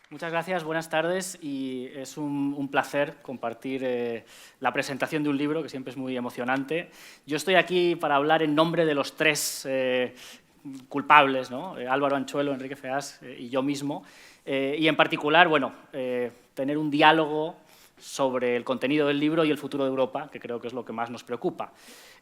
Muchas gracias, buenas tardes, y es un placer compartir la presentación de un libro que siempre es muy emocionante. Yo estoy aquí para hablar en nombre de los tres culpables, ¿no? Álvaro Anchuelo, Enrique Feas y yo mismo, y en particular, bueno, tener un diálogo sobre el contenido del libro y el futuro de Europa, que creo que es lo que más nos preocupa.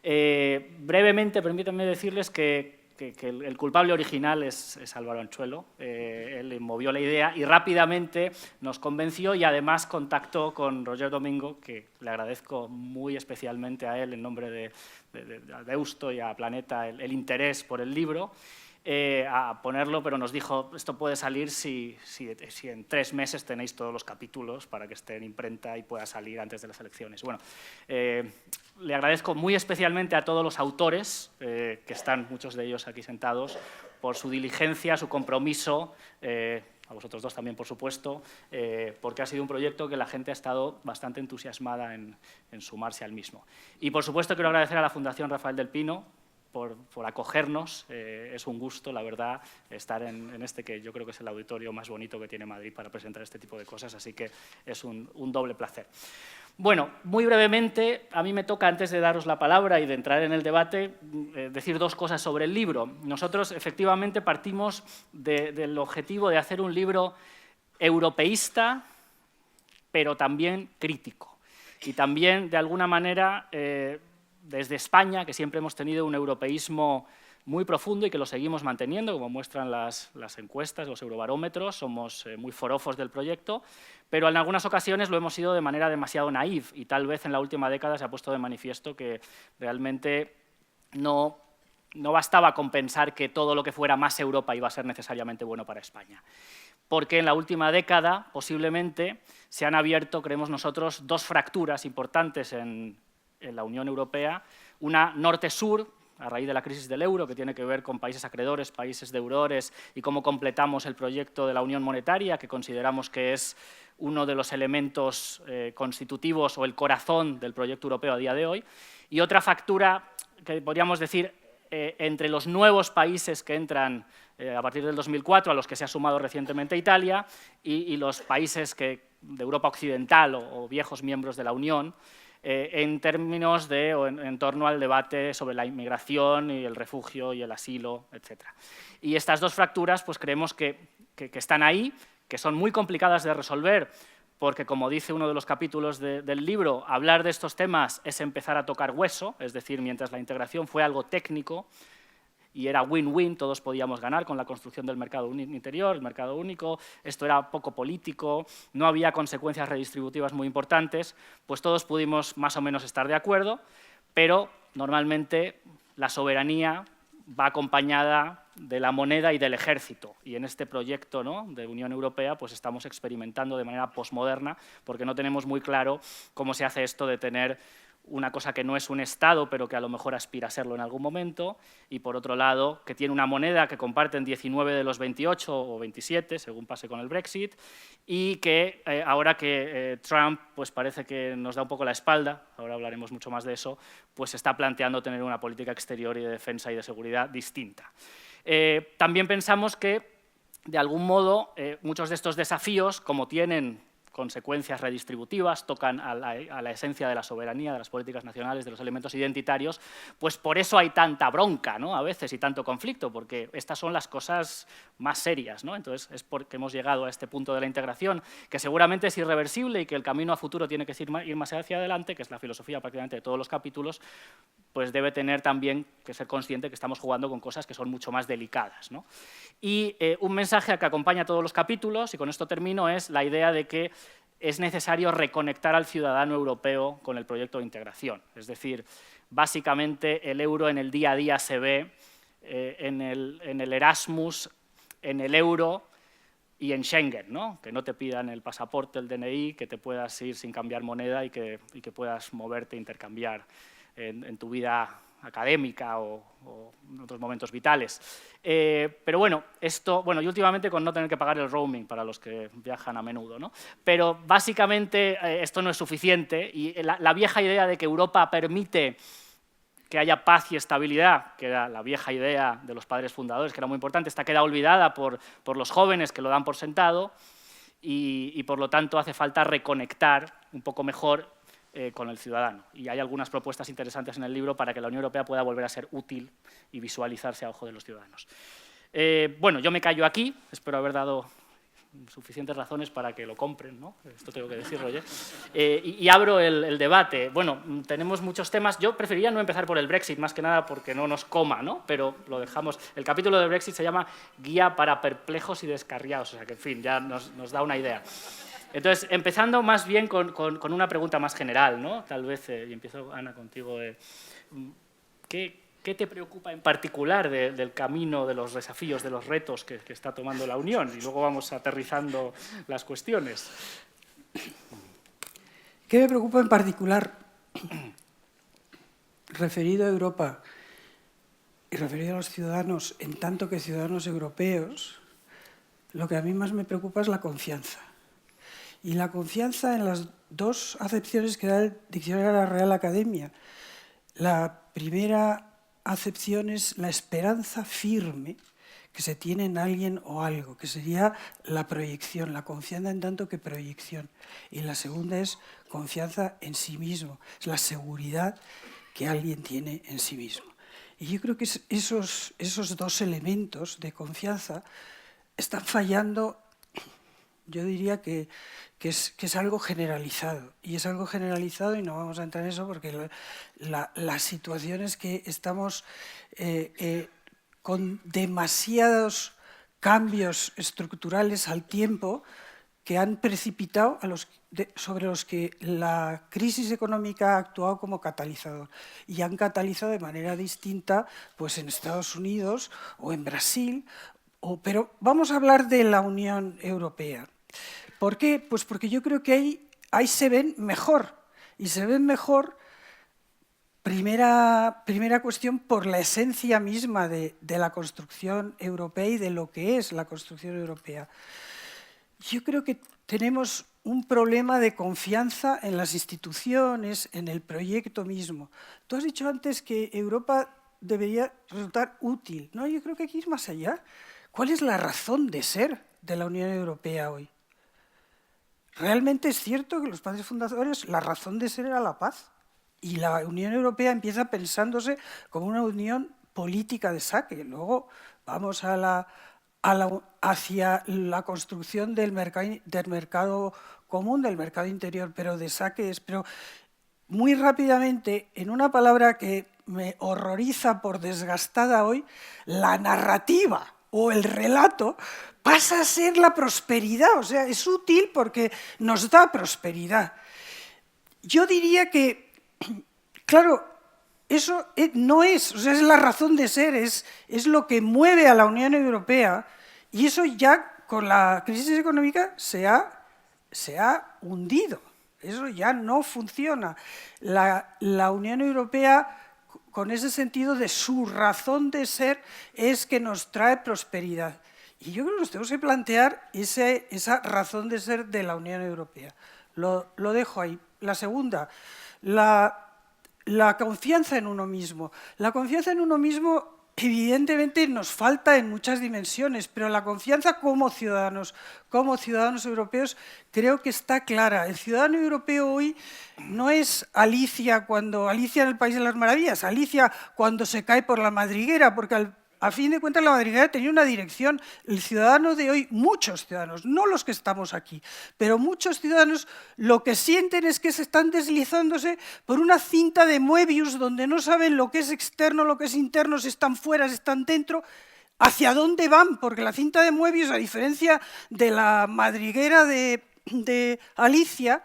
Brevemente, permítanme decirles que el culpable original es Álvaro Anchuelo. Él movió la idea y rápidamente nos convenció y además contactó con Roger Domingo, que le agradezco muy especialmente a él en nombre de Deusto y a Planeta el interés por el libro, a ponerlo, pero nos dijo, esto puede salir si en 3 meses tenéis todos los capítulos para que esté en imprenta y pueda salir antes de las elecciones. Bueno, le agradezco muy especialmente a todos los autores, que están muchos de ellos aquí sentados, por su diligencia, su compromiso, a vosotros dos también, por supuesto, porque ha sido un proyecto que la gente ha estado bastante entusiasmada en sumarse al mismo. Y, por supuesto, quiero agradecer a la Fundación Rafael del Pino por acogernos. Es un gusto, la verdad, estar en este que yo creo que es el auditorio más bonito que tiene Madrid para presentar este tipo de cosas, así que es un doble placer. Bueno, muy brevemente, a mí me toca, antes de daros la palabra y de entrar en el debate, decir 2 cosas sobre el libro. Nosotros, efectivamente, partimos del objetivo de hacer un libro europeísta, pero también crítico. Y también, de alguna manera, desde España, que siempre hemos tenido un europeísmo muy profundo y que lo seguimos manteniendo, como muestran las encuestas, los eurobarómetros, somos muy forofos del proyecto, pero en algunas ocasiones lo hemos sido de manera demasiado naïf y tal vez en la última década se ha puesto de manifiesto que realmente no bastaba con pensar que todo lo que fuera más Europa iba a ser necesariamente bueno para España. Porque en la última década, posiblemente, se han abierto, creemos nosotros, 2 fracturas importantes en la Unión Europea, una norte-sur, a raíz de la crisis del euro, que tiene que ver con países acreedores, países deudores, y cómo completamos el proyecto de la Unión Monetaria, que consideramos que es uno de los elementos constitutivos o el corazón del proyecto europeo a día de hoy, y otra fractura que podríamos decir entre los nuevos países que entran a partir del 2004, a los que se ha sumado recientemente Italia, y los países de Europa occidental o viejos miembros de la Unión, en términos de o en torno al debate sobre la inmigración y el refugio y el asilo, etc. Y estas 2 fracturas, pues creemos que están ahí, que son muy complicadas de resolver, porque, como dice uno de los capítulos del libro, hablar de estos temas es empezar a tocar hueso, es decir, mientras la integración fue algo técnico y era win-win, todos podíamos ganar con la construcción del mercado interior, el mercado único, esto era poco político, no había consecuencias redistributivas muy importantes, pues todos pudimos más o menos estar de acuerdo, pero normalmente la soberanía va acompañada de la moneda y del ejército, y en este proyecto, ¿no?, de Unión Europea pues estamos experimentando de manera posmoderna porque no tenemos muy claro cómo se hace esto de tener una cosa que no es un Estado, pero que a lo mejor aspira a serlo en algún momento, y por otro lado, que tiene una moneda que comparten 19 de los 28 o 27, según pase con el Brexit, y que ahora que Trump pues parece que nos da un poco la espalda, ahora hablaremos mucho más de eso, pues está planteando tener una política exterior y de defensa y de seguridad distinta. También pensamos que, de algún modo, muchos de estos desafíos, como tienen consecuencias redistributivas, tocan a la esencia de la soberanía, de las políticas nacionales, de los elementos identitarios, pues por eso hay tanta bronca, ¿no?, a veces, y tanto conflicto, porque estas son las cosas más serias, ¿no? Entonces es porque hemos llegado a este punto de la integración, que seguramente es irreversible y que el camino a futuro tiene que ir más hacia adelante, que es la filosofía prácticamente de todos los capítulos, pues debe tener también que ser consciente que estamos jugando con cosas que son mucho más delicadas, ¿no? Y un mensaje que acompaña a todos los capítulos, y con esto termino, es la idea de que es necesario reconectar al ciudadano europeo con el proyecto de integración. Es decir, básicamente el euro en el día a día se ve en el Erasmus, en el euro y en Schengen, ¿no? Que no te pidan el pasaporte, el DNI, que te puedas ir sin cambiar moneda y que puedas moverte, intercambiar en tu vida académica o en otros momentos vitales. Pero bueno, y últimamente con no tener que pagar el roaming para los que viajan a menudo, ¿no? Pero básicamente esto no es suficiente y la vieja idea de que Europa permite que haya paz y estabilidad, que era la vieja idea de los padres fundadores, que era muy importante, esta queda olvidada por los jóvenes que lo dan por sentado y por lo tanto hace falta reconectar un poco mejor con el ciudadano. Y hay algunas propuestas interesantes en el libro para que la Unión Europea pueda volver a ser útil y visualizarse a ojo de los ciudadanos. Bueno, yo me callo aquí, espero haber dado suficientes razones para que lo compren, ¿no? Esto tengo que decirlo, Roger. Y abro el debate. Bueno, tenemos muchos temas. Yo preferiría no empezar por el Brexit, más que nada porque no nos coma, ¿no? Pero lo dejamos. El capítulo del Brexit se llama Guía para perplejos y descarriados, o sea que, en fin, ya nos da una idea. Entonces, empezando más bien con una pregunta más general, ¿no? Tal vez, y empiezo, Ana, contigo. ¿Qué te preocupa en particular del camino, de los desafíos, de los retos que está tomando la Unión? Y luego vamos aterrizando las cuestiones. ¿Qué me preocupa en particular, referido a Europa y referido a los ciudadanos, en tanto que ciudadanos europeos? Lo que a mí más me preocupa es la confianza. Y la confianza en las dos acepciones que da el Diccionario de la Real Academia. La primera acepción es la esperanza firme que se tiene en alguien o algo, que sería la proyección, la confianza en tanto que proyección. Y la segunda es confianza en sí mismo, es la seguridad que alguien tiene en sí mismo. Y yo creo que esos dos elementos de confianza están fallando. Yo diría que es algo generalizado, y es algo generalizado y no vamos a entrar en eso porque la situación es que estamos con demasiados cambios estructurales al tiempo que han precipitado sobre los que la crisis económica ha actuado como catalizador y han catalizado de manera distinta pues en Estados Unidos o en Brasil, pero vamos a hablar de la Unión Europea. ¿Por qué? Pues porque yo creo que ahí se ven mejor. Y se ven mejor, primera cuestión, por la esencia misma de la construcción europea y de lo que es la construcción europea. Yo creo que tenemos un problema de confianza en las instituciones, en el proyecto mismo. Tú has dicho antes que Europa debería resultar útil. No, yo creo que aquí es más allá. ¿Cuál es la razón de ser de la Unión Europea hoy? Realmente es cierto que los padres fundadores, la razón de ser era la paz. Y la Unión Europea empieza pensándose como una unión política de saque. Luego vamos hacia la construcción del mercado común, del mercado interior, pero de saque es. Pero muy rápidamente, en una palabra que me horroriza por desgastada hoy, la narrativa o el relato pasa a ser la prosperidad, o sea, es útil porque nos da prosperidad. Yo diría que, claro, eso no es, o sea, es la razón de ser, es lo que mueve a la Unión Europea, y eso ya con la crisis económica se ha hundido, eso ya no funciona. La Unión Europea, con ese sentido de su razón de ser, es que nos trae prosperidad. Y yo creo que nos tenemos que plantear esa razón de ser de la Unión Europea. Lo dejo ahí. La segunda, la confianza en uno mismo. La confianza en uno mismo evidentemente nos falta en muchas dimensiones, pero la confianza como ciudadanos europeos, creo que está clara. El ciudadano europeo hoy no es Alicia en el País de las Maravillas, Alicia cuando se cae por la madriguera, porque a fin de cuentas la madriguera tenía una dirección. El ciudadano de hoy, muchos ciudadanos, no los que estamos aquí, pero muchos ciudadanos lo que sienten es que se están deslizándose por una cinta de Moebius donde no saben lo que es externo, lo que es interno, si están fuera, si están dentro, hacia dónde van, porque la cinta de Moebius, a diferencia de la madriguera de Alicia,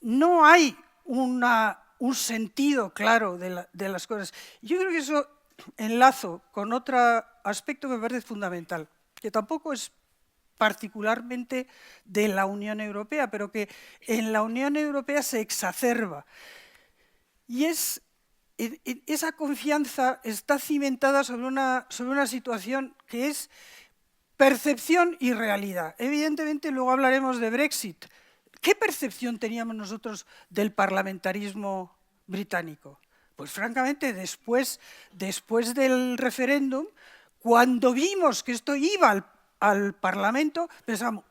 no hay un sentido claro de las cosas. Yo creo que eso enlazo con otro aspecto que me parece fundamental, que tampoco es particularmente de la Unión Europea, pero que en la Unión Europea se exacerba. Y es esa confianza está cimentada sobre una situación que es percepción y realidad. Evidentemente, luego hablaremos de Brexit. ¿Qué percepción teníamos nosotros del parlamentarismo británico? Pues francamente, después del referéndum, cuando vimos que esto iba al Parlamento, pensamos,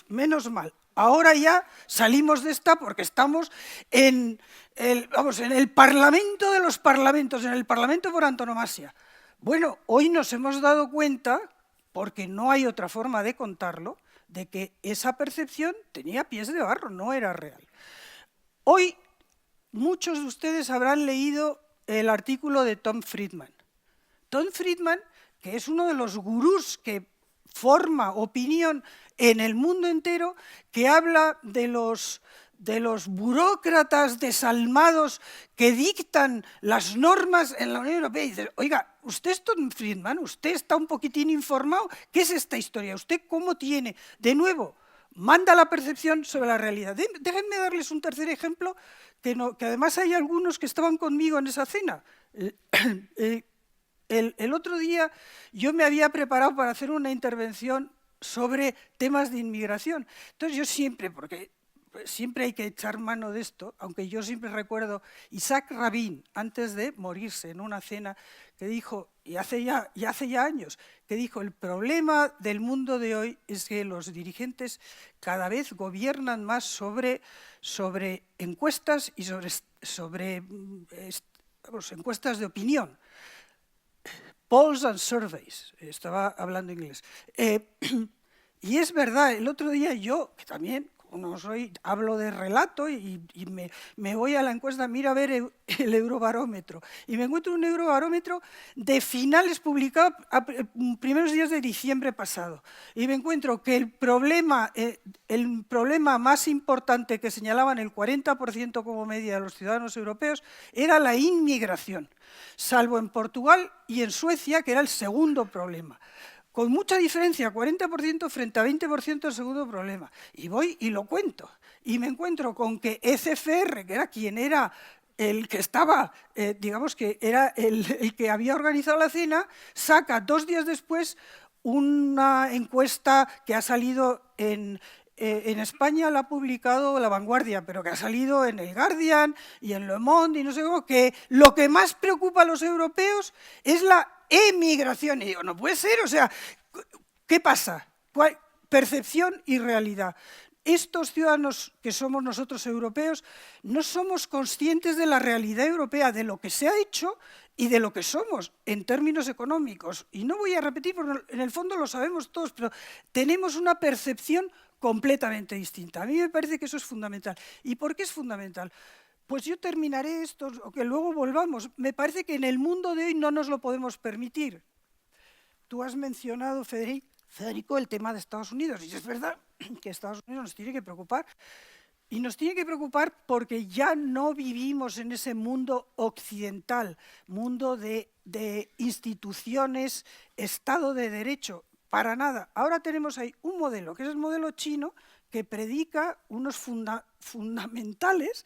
menos mal, ahora ya salimos de esta porque estamos en el Parlamento de los parlamentos, en el Parlamento por antonomasia. Bueno, hoy nos hemos dado cuenta, porque no hay otra forma de contarlo, de que esa percepción tenía pies de barro, no era real. Hoy muchos de ustedes habrán leído el artículo de Tom Friedman. Tom Friedman, que es uno de los gurús que forma opinión en el mundo entero, que habla de los burócratas desalmados que dictan las normas en la Unión Europea. Y dices, oiga, usted es Tom Friedman, usted está un poquitín informado. ¿Qué es esta historia? ¿Usted cómo tiene? De nuevo, manda la percepción sobre la realidad. Déjenme darles un tercer ejemplo, que además hay algunos que estaban conmigo en esa cena. El otro día yo me había preparado para hacer una intervención sobre temas de inmigración. Entonces yo siempre, porque siempre hay que echar mano de esto, aunque yo siempre recuerdo Isaac Rabin, antes de morirse en una cena, que dijo, y hace ya años, que dijo, el problema del mundo de hoy es que los dirigentes cada vez gobiernan más sobre encuestas y sobre encuestas de opinión. Polls and surveys, estaba hablando inglés. Y es verdad, el otro día yo, que también no soy, hablo de relato y me voy a la encuesta, miro a ver el Eurobarómetro, y me encuentro un Eurobarómetro de finales publicado a primeros días de diciembre pasado, y me encuentro que el problema más importante que señalaban el 40% como media de los ciudadanos europeos era la inmigración, salvo en Portugal y en Suecia, que era el segundo problema. Con mucha diferencia, 40% frente a 20% el segundo problema. Y voy y lo cuento. Y me encuentro con que ECFR, que era quien era el que estaba, digamos que era el que había organizado la cena, saca 2 días después una encuesta que ha salido en España, la ha publicado La Vanguardia, pero que ha salido en el Guardian y en Le Monde y no sé cómo, que lo que más preocupa a los europeos es la emigración. Y digo, no puede ser, o sea, ¿qué pasa? Percepción y realidad. Estos ciudadanos que somos nosotros europeos no somos conscientes de la realidad europea, de lo que se ha hecho y de lo que somos en términos económicos. Y no voy a repetir, porque en el fondo lo sabemos todos, pero tenemos una percepción completamente distinta. A mí me parece que eso es fundamental. ¿Y por qué es fundamental? Pues yo terminaré esto, o que luego volvamos. Me parece que en el mundo de hoy no nos lo podemos permitir. Tú has mencionado, Federico, el tema de Estados Unidos, y es verdad que Estados Unidos nos tiene que preocupar, y nos tiene que preocupar porque ya no vivimos en ese mundo occidental, mundo de instituciones, Estado de Derecho, para nada. Ahora tenemos ahí un modelo, que es el modelo chino, que predica unos fundamentales,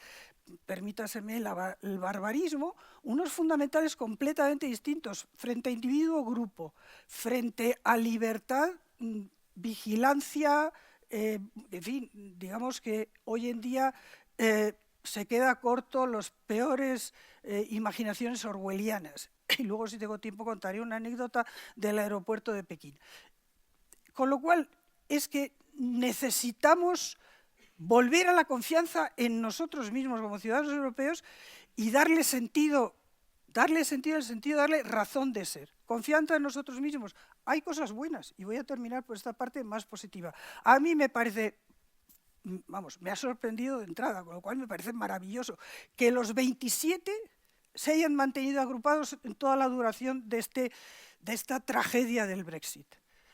permítaseme el barbarismo, unos fundamentales completamente distintos frente a individuo-grupo, frente a libertad, vigilancia, en fin, digamos que hoy en día se queda corto las peores imaginaciones orwellianas. Y luego, si tengo tiempo, contaré una anécdota del aeropuerto de Pekín. Con lo cual, es que necesitamos volver a la confianza en nosotros mismos como ciudadanos europeos y darle razón de ser. Confianza en nosotros mismos. Hay cosas buenas, y voy a terminar por esta parte más positiva. A mí me parece, me ha sorprendido de entrada, con lo cual me parece maravilloso que los 27 se hayan mantenido agrupados en toda la duración de esta tragedia del Brexit.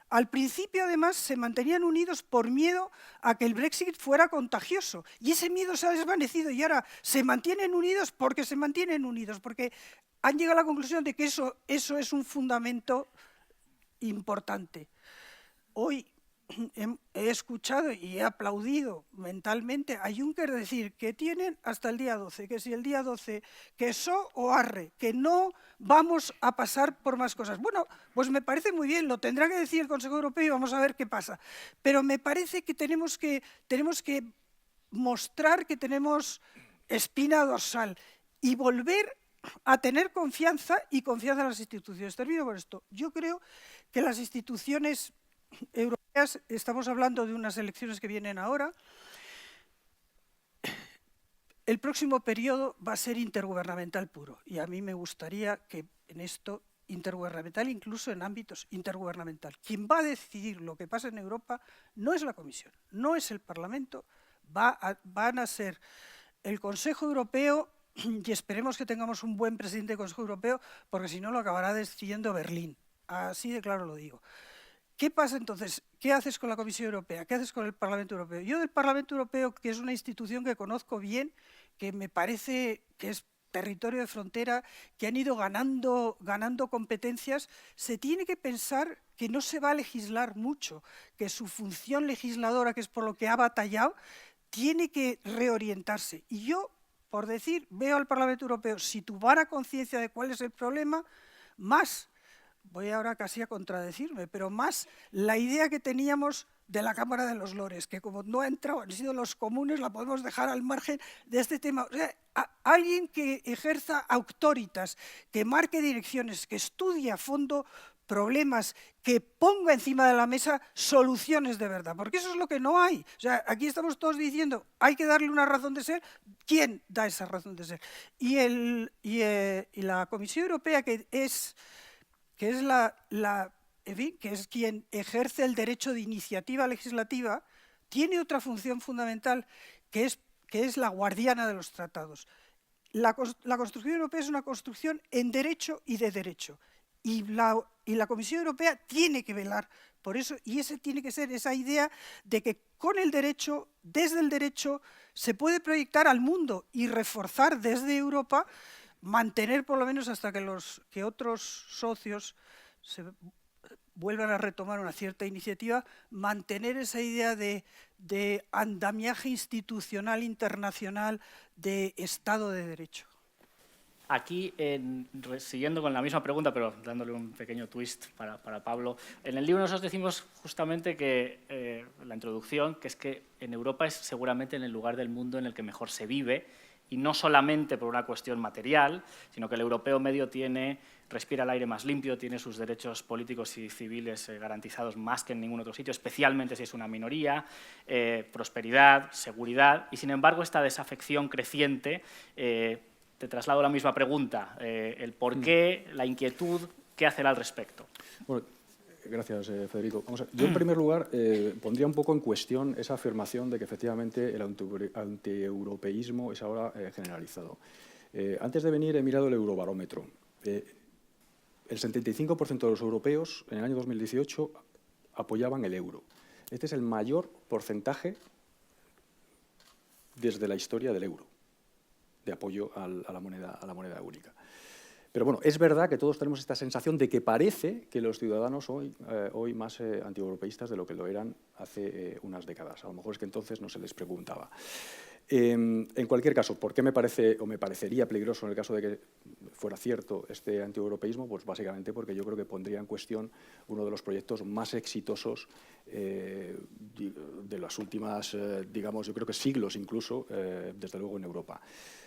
Al principio, además, se mantenían unidos por miedo a que el Brexit fuera contagioso. Y ese miedo se ha desvanecido y ahora se mantienen unidos porque se mantienen unidos, porque han llegado a la conclusión de que eso es un fundamento importante. Hoy he escuchado y he aplaudido mentalmente a Juncker decir que tienen hasta el día 12, que si el día 12 que so o arre, que no vamos a pasar por más cosas. Bueno, pues me parece muy bien, lo tendrá que decir el Consejo Europeo y vamos a ver qué pasa. Pero me parece que tenemos que mostrar que tenemos espina dorsal y volver a tener confianza y confianza en las instituciones. Termino con esto. Yo creo que las instituciones europeas, estamos hablando de unas elecciones que vienen ahora, el próximo periodo va a ser intergubernamental puro y a mí me gustaría que en esto intergubernamental, incluso en ámbitos intergubernamental, quien va a decidir lo que pasa en Europa no es la Comisión, no es el Parlamento, van a ser el Consejo Europeo y esperemos que tengamos un buen presidente del Consejo Europeo porque si no lo acabará decidiendo Berlín, así de claro lo digo. ¿Qué pasa entonces? ¿Qué haces con la Comisión Europea? ¿Qué haces con el Parlamento Europeo? Yo del Parlamento Europeo, que es una institución que conozco bien, que me parece que es territorio de frontera, que han ido ganando competencias, se tiene que pensar que no se va a legislar mucho, que su función legisladora, que es por lo que ha batallado, tiene que reorientarse. Y yo, por decir, veo al Parlamento Europeo, si tuviera conciencia de cuál es el problema, más voy ahora casi a contradecirme, pero más la idea que teníamos de la Cámara de los Lores, que como no ha entrado, han sido los comunes, la podemos dejar al margen de este tema. O sea, alguien que ejerza auctoritas, que marque direcciones, que estudie a fondo problemas, que ponga encima de la mesa soluciones de verdad, porque eso es lo que no hay. O sea, aquí estamos todos diciendo, hay que darle una razón de ser. ¿Quién da esa razón de ser? Y la Comisión Europea, que es que es quien ejerce el derecho de iniciativa legislativa, tiene otra función fundamental, que es la guardiana de los tratados. La construcción europea es una construcción en derecho y de derecho. Y la Comisión Europea tiene que velar por eso, y esa tiene que ser esa idea de que con el derecho, desde el derecho, se puede proyectar al mundo y reforzar desde Europa, mantener por lo menos hasta que otros socios se vuelvan a retomar una cierta iniciativa, mantener esa idea de andamiaje institucional internacional de Estado de Derecho. Aquí, siguiendo con la misma pregunta, pero dándole un pequeño twist para Pablo, en el libro nosotros decimos justamente que, la introducción, que es que en Europa es seguramente en el lugar del mundo en el que mejor se vive, y no solamente por una cuestión material, sino que el europeo medio respira el aire más limpio, tiene sus derechos políticos y civiles garantizados más que en ningún otro sitio, especialmente si es una minoría, prosperidad, seguridad, y sin embargo esta desafección creciente. Te traslado la misma pregunta, el por qué, la inquietud, ¿qué hacer al respecto? Bueno, gracias, Federico. Yo, en primer lugar, pondría un poco en cuestión esa afirmación de que efectivamente el antieuropeísmo es ahora generalizado. Antes de venir he mirado el Eurobarómetro. El 75% de los europeos en el año 2018 apoyaban el euro. Este es el mayor porcentaje desde la historia del euro, de apoyo a la moneda única. Pero bueno, es verdad que todos tenemos esta sensación de que parece que los ciudadanos hoy más antieuropeístas de lo que lo eran hace unas décadas. A lo mejor es que entonces no se les preguntaba. En cualquier caso, ¿por qué me parece o me parecería peligroso en el caso de que fuera cierto este antieuropeísmo? Pues básicamente porque yo creo que pondría en cuestión uno de los proyectos más exitosos de las últimas, digamos, yo creo que siglos incluso, desde luego en Europa.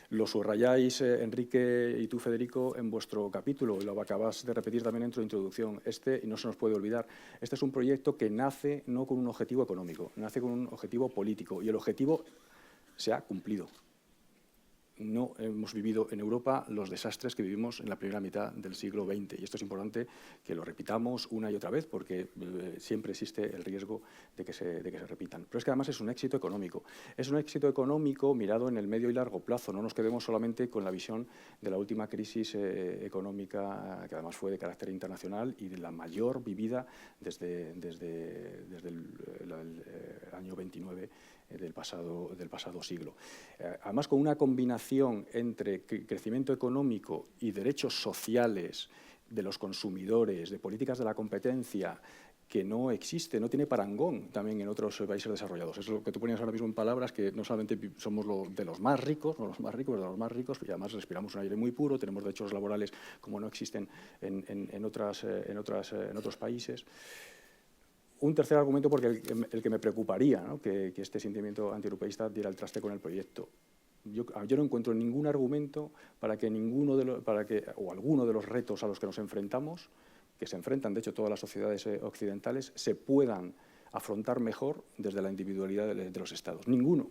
Lo subrayáis, Enrique y tú, Federico, en vuestro capítulo, y lo acabas de repetir también en tu introducción. Y no se nos puede olvidar, este es un proyecto que nace no con un objetivo económico, nace con un objetivo político, y el objetivo se ha cumplido. No hemos vivido en Europa los desastres que vivimos en la primera mitad del siglo XX. Y esto es importante que lo repitamos una y otra vez porque siempre existe el riesgo de que se repitan. Pero es que además es un éxito económico. Es un éxito económico mirado en el medio y largo plazo. No nos quedemos solamente con la visión de la última crisis económica, que además fue de carácter internacional y de la mayor vivida desde el año 29 del pasado siglo. Además, con una combinación entre crecimiento económico y derechos sociales de los consumidores, de políticas de la competencia que no existe, no tiene parangón también en otros países desarrollados. Es lo que tú ponías ahora mismo en palabras, que no solamente somos de los más ricos, no los más ricos, de los más ricos, y además respiramos un aire muy puro, tenemos derechos laborales como no existen en otros países. Un tercer argumento, porque el que me preocuparía, ¿no?, que este sentimiento antieuropeísta diera el traste con el proyecto. Yo no encuentro ningún argumento para que alguno de los retos a los que nos enfrentamos, que se enfrentan, de hecho, todas las sociedades occidentales, se puedan afrontar mejor desde la individualidad de los Estados. Ninguno.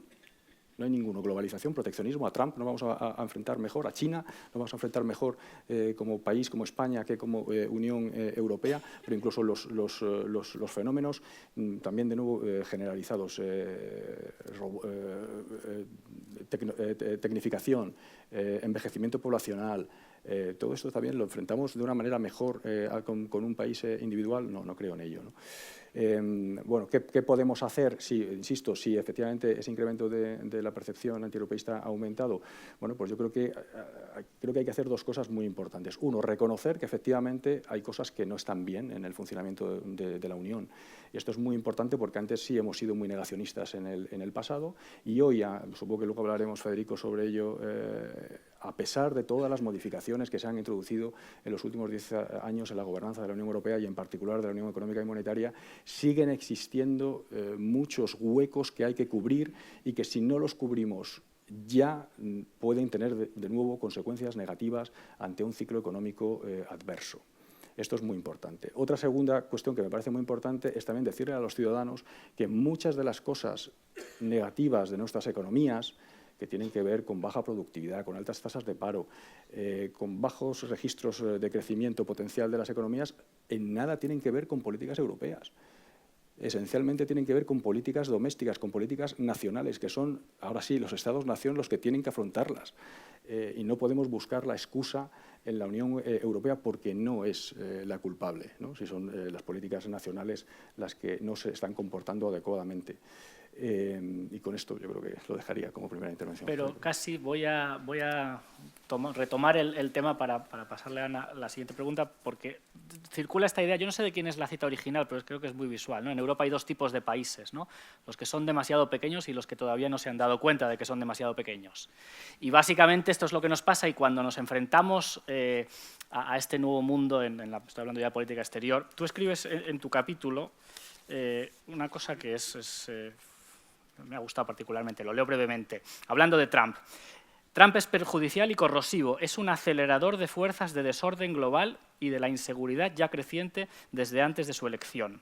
No hay ninguno. Globalización, proteccionismo, a Trump no vamos a enfrentar mejor, a China no vamos a enfrentar mejor como país, como España, que como Unión Europea, pero incluso los fenómenos también de nuevo generalizados, tecnificación, envejecimiento poblacional, todo esto también lo enfrentamos de una manera mejor con un país individual. No creo en ello, ¿no? Bueno, ¿qué podemos hacer? Sí, insisto, si efectivamente ese incremento de la percepción antieuropeísta ha aumentado, bueno, pues yo creo que hay que hacer dos cosas muy importantes. Uno, reconocer que efectivamente hay cosas que no están bien en el funcionamiento de la Unión. Y esto es muy importante porque antes sí hemos sido muy negacionistas en el pasado, y hoy, supongo que luego hablaremos, Federico, sobre ello, a pesar de todas las modificaciones que se han introducido en los últimos 10 años en la gobernanza de la Unión Europea y en particular de la Unión Económica y Monetaria, siguen existiendo muchos huecos que hay que cubrir y que si no los cubrimos ya pueden tener de nuevo consecuencias negativas ante un ciclo económico adverso. Esto es muy importante. Otra segunda cuestión que me parece muy importante es también decirle a los ciudadanos que muchas de las cosas negativas de nuestras economías, que tienen que ver con baja productividad, con altas tasas de paro, con bajos registros de crecimiento potencial de las economías, en nada tienen que ver con políticas europeas. Esencialmente tienen que ver con políticas domésticas, con políticas nacionales, que son, ahora sí, los Estados-nación los que tienen que afrontarlas. Y no podemos buscar la excusa en la Unión Europea porque no es la culpable, ¿no?, si son las políticas nacionales las que no se están comportando adecuadamente. Y con esto yo creo que lo dejaría como primera intervención. Pero casi voy a retomar el tema para pasarle a la siguiente pregunta, porque circula esta idea, yo no sé de quién es la cita original, pero creo que es muy visual, ¿no? En Europa hay dos tipos de países, ¿no?, los que son demasiado pequeños y los que todavía no se han dado cuenta de que son demasiado pequeños. Y básicamente esto es lo que nos pasa, y cuando nos enfrentamos a este nuevo mundo, estoy hablando ya de política exterior, tú escribes en tu capítulo una cosa que me ha gustado particularmente, lo leo brevemente. Hablando de Trump. Trump es perjudicial y corrosivo, es un acelerador de fuerzas de desorden global y de la inseguridad ya creciente desde antes de su elección.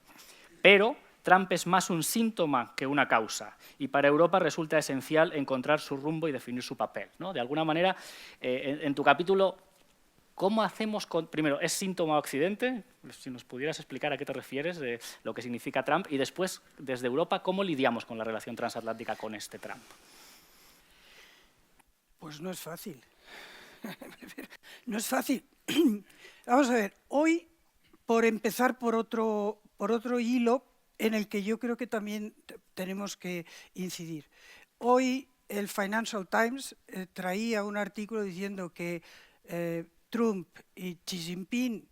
Pero Trump es más un síntoma que una causa, y para Europa resulta esencial encontrar su rumbo y definir su papel, ¿no? De alguna manera, en tu capítulo, ¿cómo hacemos primero, es síntoma Occidente? Si nos pudieras explicar a qué te refieres, de lo que significa Trump, y después, desde Europa, ¿cómo lidiamos con la relación transatlántica con este Trump? Pues no es fácil. No es fácil. Vamos a ver, hoy, por empezar por otro hilo en el que yo creo que también tenemos que incidir. Hoy el Financial Times traía un artículo diciendo que Trump y Xi Jinping,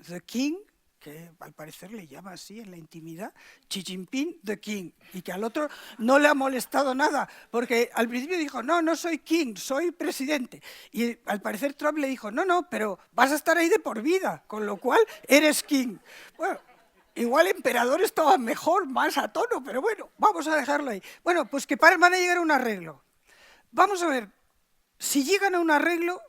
the King, que al parecer le llama así en la intimidad, Xi Jinping, the King, y que al otro no le ha molestado nada, porque al principio dijo, no soy King, soy presidente, y al parecer Trump le dijo, no, pero vas a estar ahí de por vida, con lo cual eres King. Bueno, igual emperador estaba mejor, más a tono, pero bueno, vamos a dejarlo ahí. Bueno, pues que van a llegar a un arreglo. Vamos a ver, si llegan a un arreglo,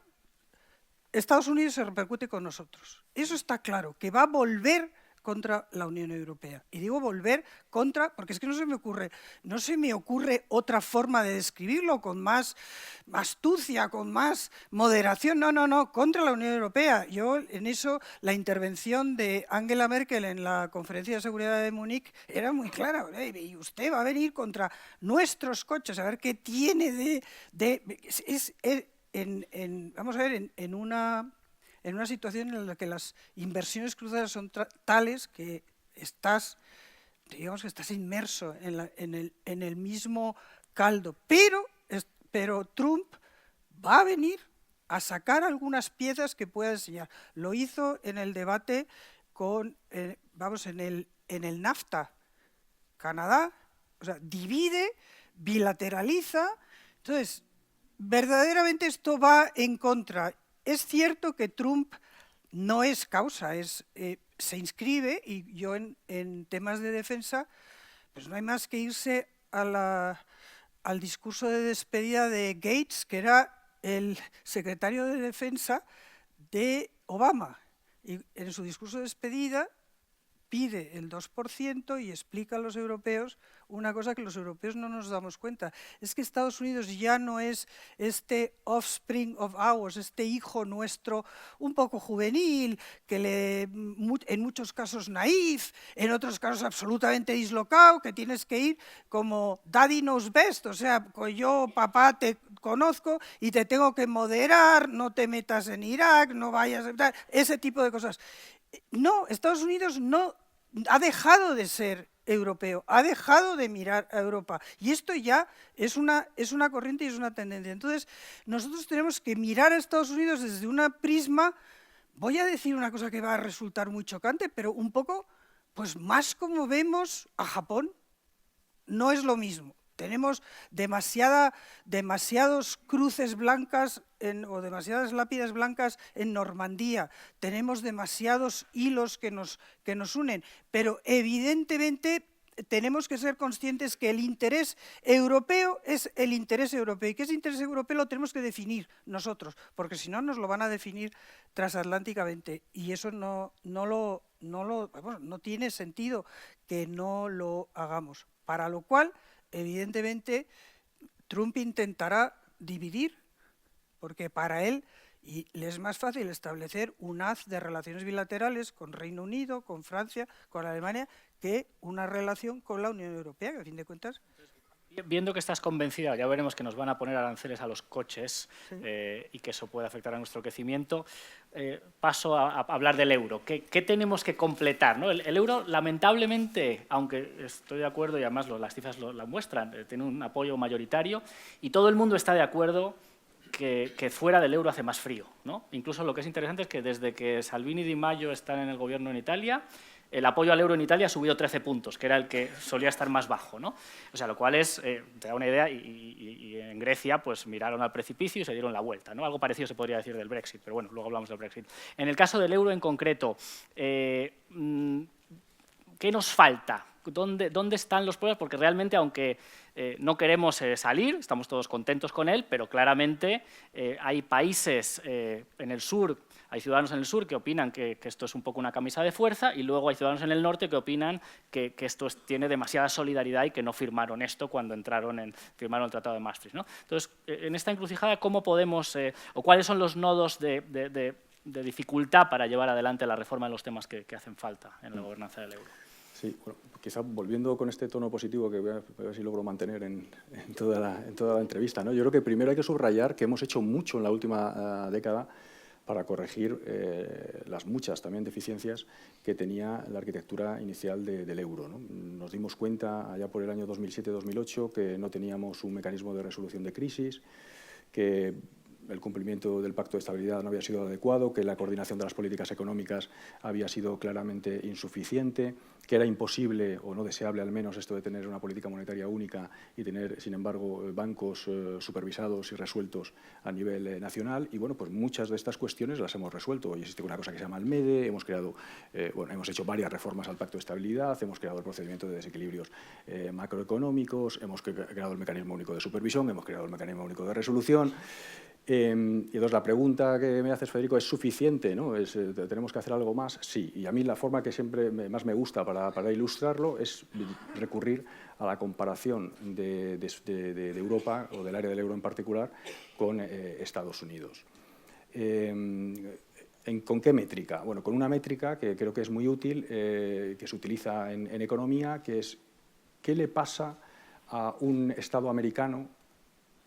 Estados Unidos se repercute con nosotros. Eso está claro, que va a volver contra la Unión Europea. Y digo volver contra, porque es que no se me ocurre otra forma de describirlo, con más astucia, con más moderación. No, contra la Unión Europea. Yo, en eso, la intervención de Angela Merkel en la Conferencia de Seguridad de Múnich era muy clara. Y usted va a venir contra nuestros coches, a ver qué tiene vamos a ver, en una situación en la que las inversiones cruzadas son tales que estás inmerso en el mismo caldo. Pero Trump va a venir a sacar algunas piezas que pueda enseñar. Lo hizo en el debate en en el NAFTA, Canadá, o sea, divide, bilateraliza. Entonces, verdaderamente esto va en contra. Es cierto que Trump no es causa, se inscribe, y yo en temas de defensa, pues no hay más que irse al discurso de despedida de Gates, que era el secretario de defensa de Obama. Y en su discurso de despedida pide el 2% y explica a los europeos una cosa que los europeos no nos damos cuenta. Es que Estados Unidos ya no es este offspring of ours, este hijo nuestro un poco juvenil, que en muchos casos naif, en otros casos absolutamente dislocado, que tienes que ir como daddy knows best, o sea, yo papá te conozco y te tengo que moderar, no te metas en Irak, no vayas a... ese tipo de cosas. No, Estados Unidos no ha dejado de ser europeo, ha dejado de mirar a Europa. Y esto ya es una corriente y es una tendencia. Entonces, nosotros tenemos que mirar a Estados Unidos desde una prisma, voy a decir una cosa que va a resultar muy chocante, pero un poco, pues más como vemos a Japón. No es lo mismo. Tenemos demasiados cruces blancas o demasiadas lápidas blancas en Normandía. Tenemos demasiados hilos que nos unen. Pero evidentemente tenemos que ser conscientes que el interés europeo es el interés europeo. ¿Y qué es interés europeo? Lo tenemos que definir nosotros, porque si no nos lo van a definir transatlánticamente. Y eso no tiene sentido que no lo hagamos. Para lo cual, evidentemente, Trump intentará dividir, porque para él le es más fácil establecer un haz de relaciones bilaterales con Reino Unido, con Francia, con Alemania, que una relación con la Unión Europea, que a fin de cuentas... Viendo que estás convencida, ya veremos que nos van a poner aranceles a los coches, sí, y que eso puede afectar a nuestro crecimiento, paso a hablar del euro. ¿Qué tenemos que completar, ¿no? El euro, lamentablemente, aunque estoy de acuerdo y además las cifras lo muestran, tiene un apoyo mayoritario y todo el mundo está de acuerdo que fuera del euro hace más frío, ¿no? Incluso lo que es interesante es que desde que Salvini y Di Maio están en el gobierno en Italia, el apoyo al euro en Italia ha subido 13 puntos, que era el que solía estar más bajo, ¿no? O sea, lo cual te da una idea, y en Grecia pues miraron al precipicio y se dieron la vuelta, ¿no? Algo parecido se podría decir del Brexit, pero bueno, luego hablamos del Brexit. En el caso del euro en concreto, ¿qué nos falta? ¿Dónde están los problemas? Porque realmente, aunque no queremos salir, estamos todos contentos con él, pero claramente hay países en el sur, hay ciudadanos en el sur que opinan que esto es un poco una camisa de fuerza y luego hay ciudadanos en el norte que opinan que esto tiene demasiada solidaridad y que no firmaron esto cuando firmaron el Tratado de Maastricht, ¿no? Entonces, en esta encrucijada, ¿cómo podemos, o cuáles son los nodos de dificultad para llevar adelante la reforma de los temas que hacen falta en la gobernanza del euro? Sí, bueno, quizá volviendo con este tono positivo que voy a ver si logro mantener en toda la entrevista, ¿no? Yo creo que primero hay que subrayar que hemos hecho mucho en la última década para corregir las muchas también deficiencias que tenía la arquitectura inicial del euro, ¿no? Nos dimos cuenta allá por el año 2007-2008 que no teníamos un mecanismo de resolución de crisis, que el cumplimiento del Pacto de Estabilidad no había sido adecuado, que la coordinación de las políticas económicas había sido claramente insuficiente, que era imposible, o no deseable al menos, esto de tener una política monetaria única y tener, sin embargo, bancos supervisados y resueltos a nivel nacional. Y, bueno, pues muchas de estas cuestiones las hemos resuelto. Hoy existe una cosa que se llama el MEDE, hemos hecho varias reformas al Pacto de Estabilidad, hemos creado el procedimiento de desequilibrios macroeconómicos, hemos creado el mecanismo único de supervisión, hemos creado el mecanismo único de resolución. Y entonces la pregunta que me haces, Federico, ¿es suficiente, ¿no? ¿Tenemos que hacer algo más? Sí, y a mí la forma que siempre más me gusta para ilustrarlo es recurrir a la comparación de Europa, o del área del euro en particular, con Estados Unidos. ¿Con qué métrica? Bueno, con una métrica que creo que es muy útil, que se utiliza en economía, que es ¿qué le pasa a un Estado americano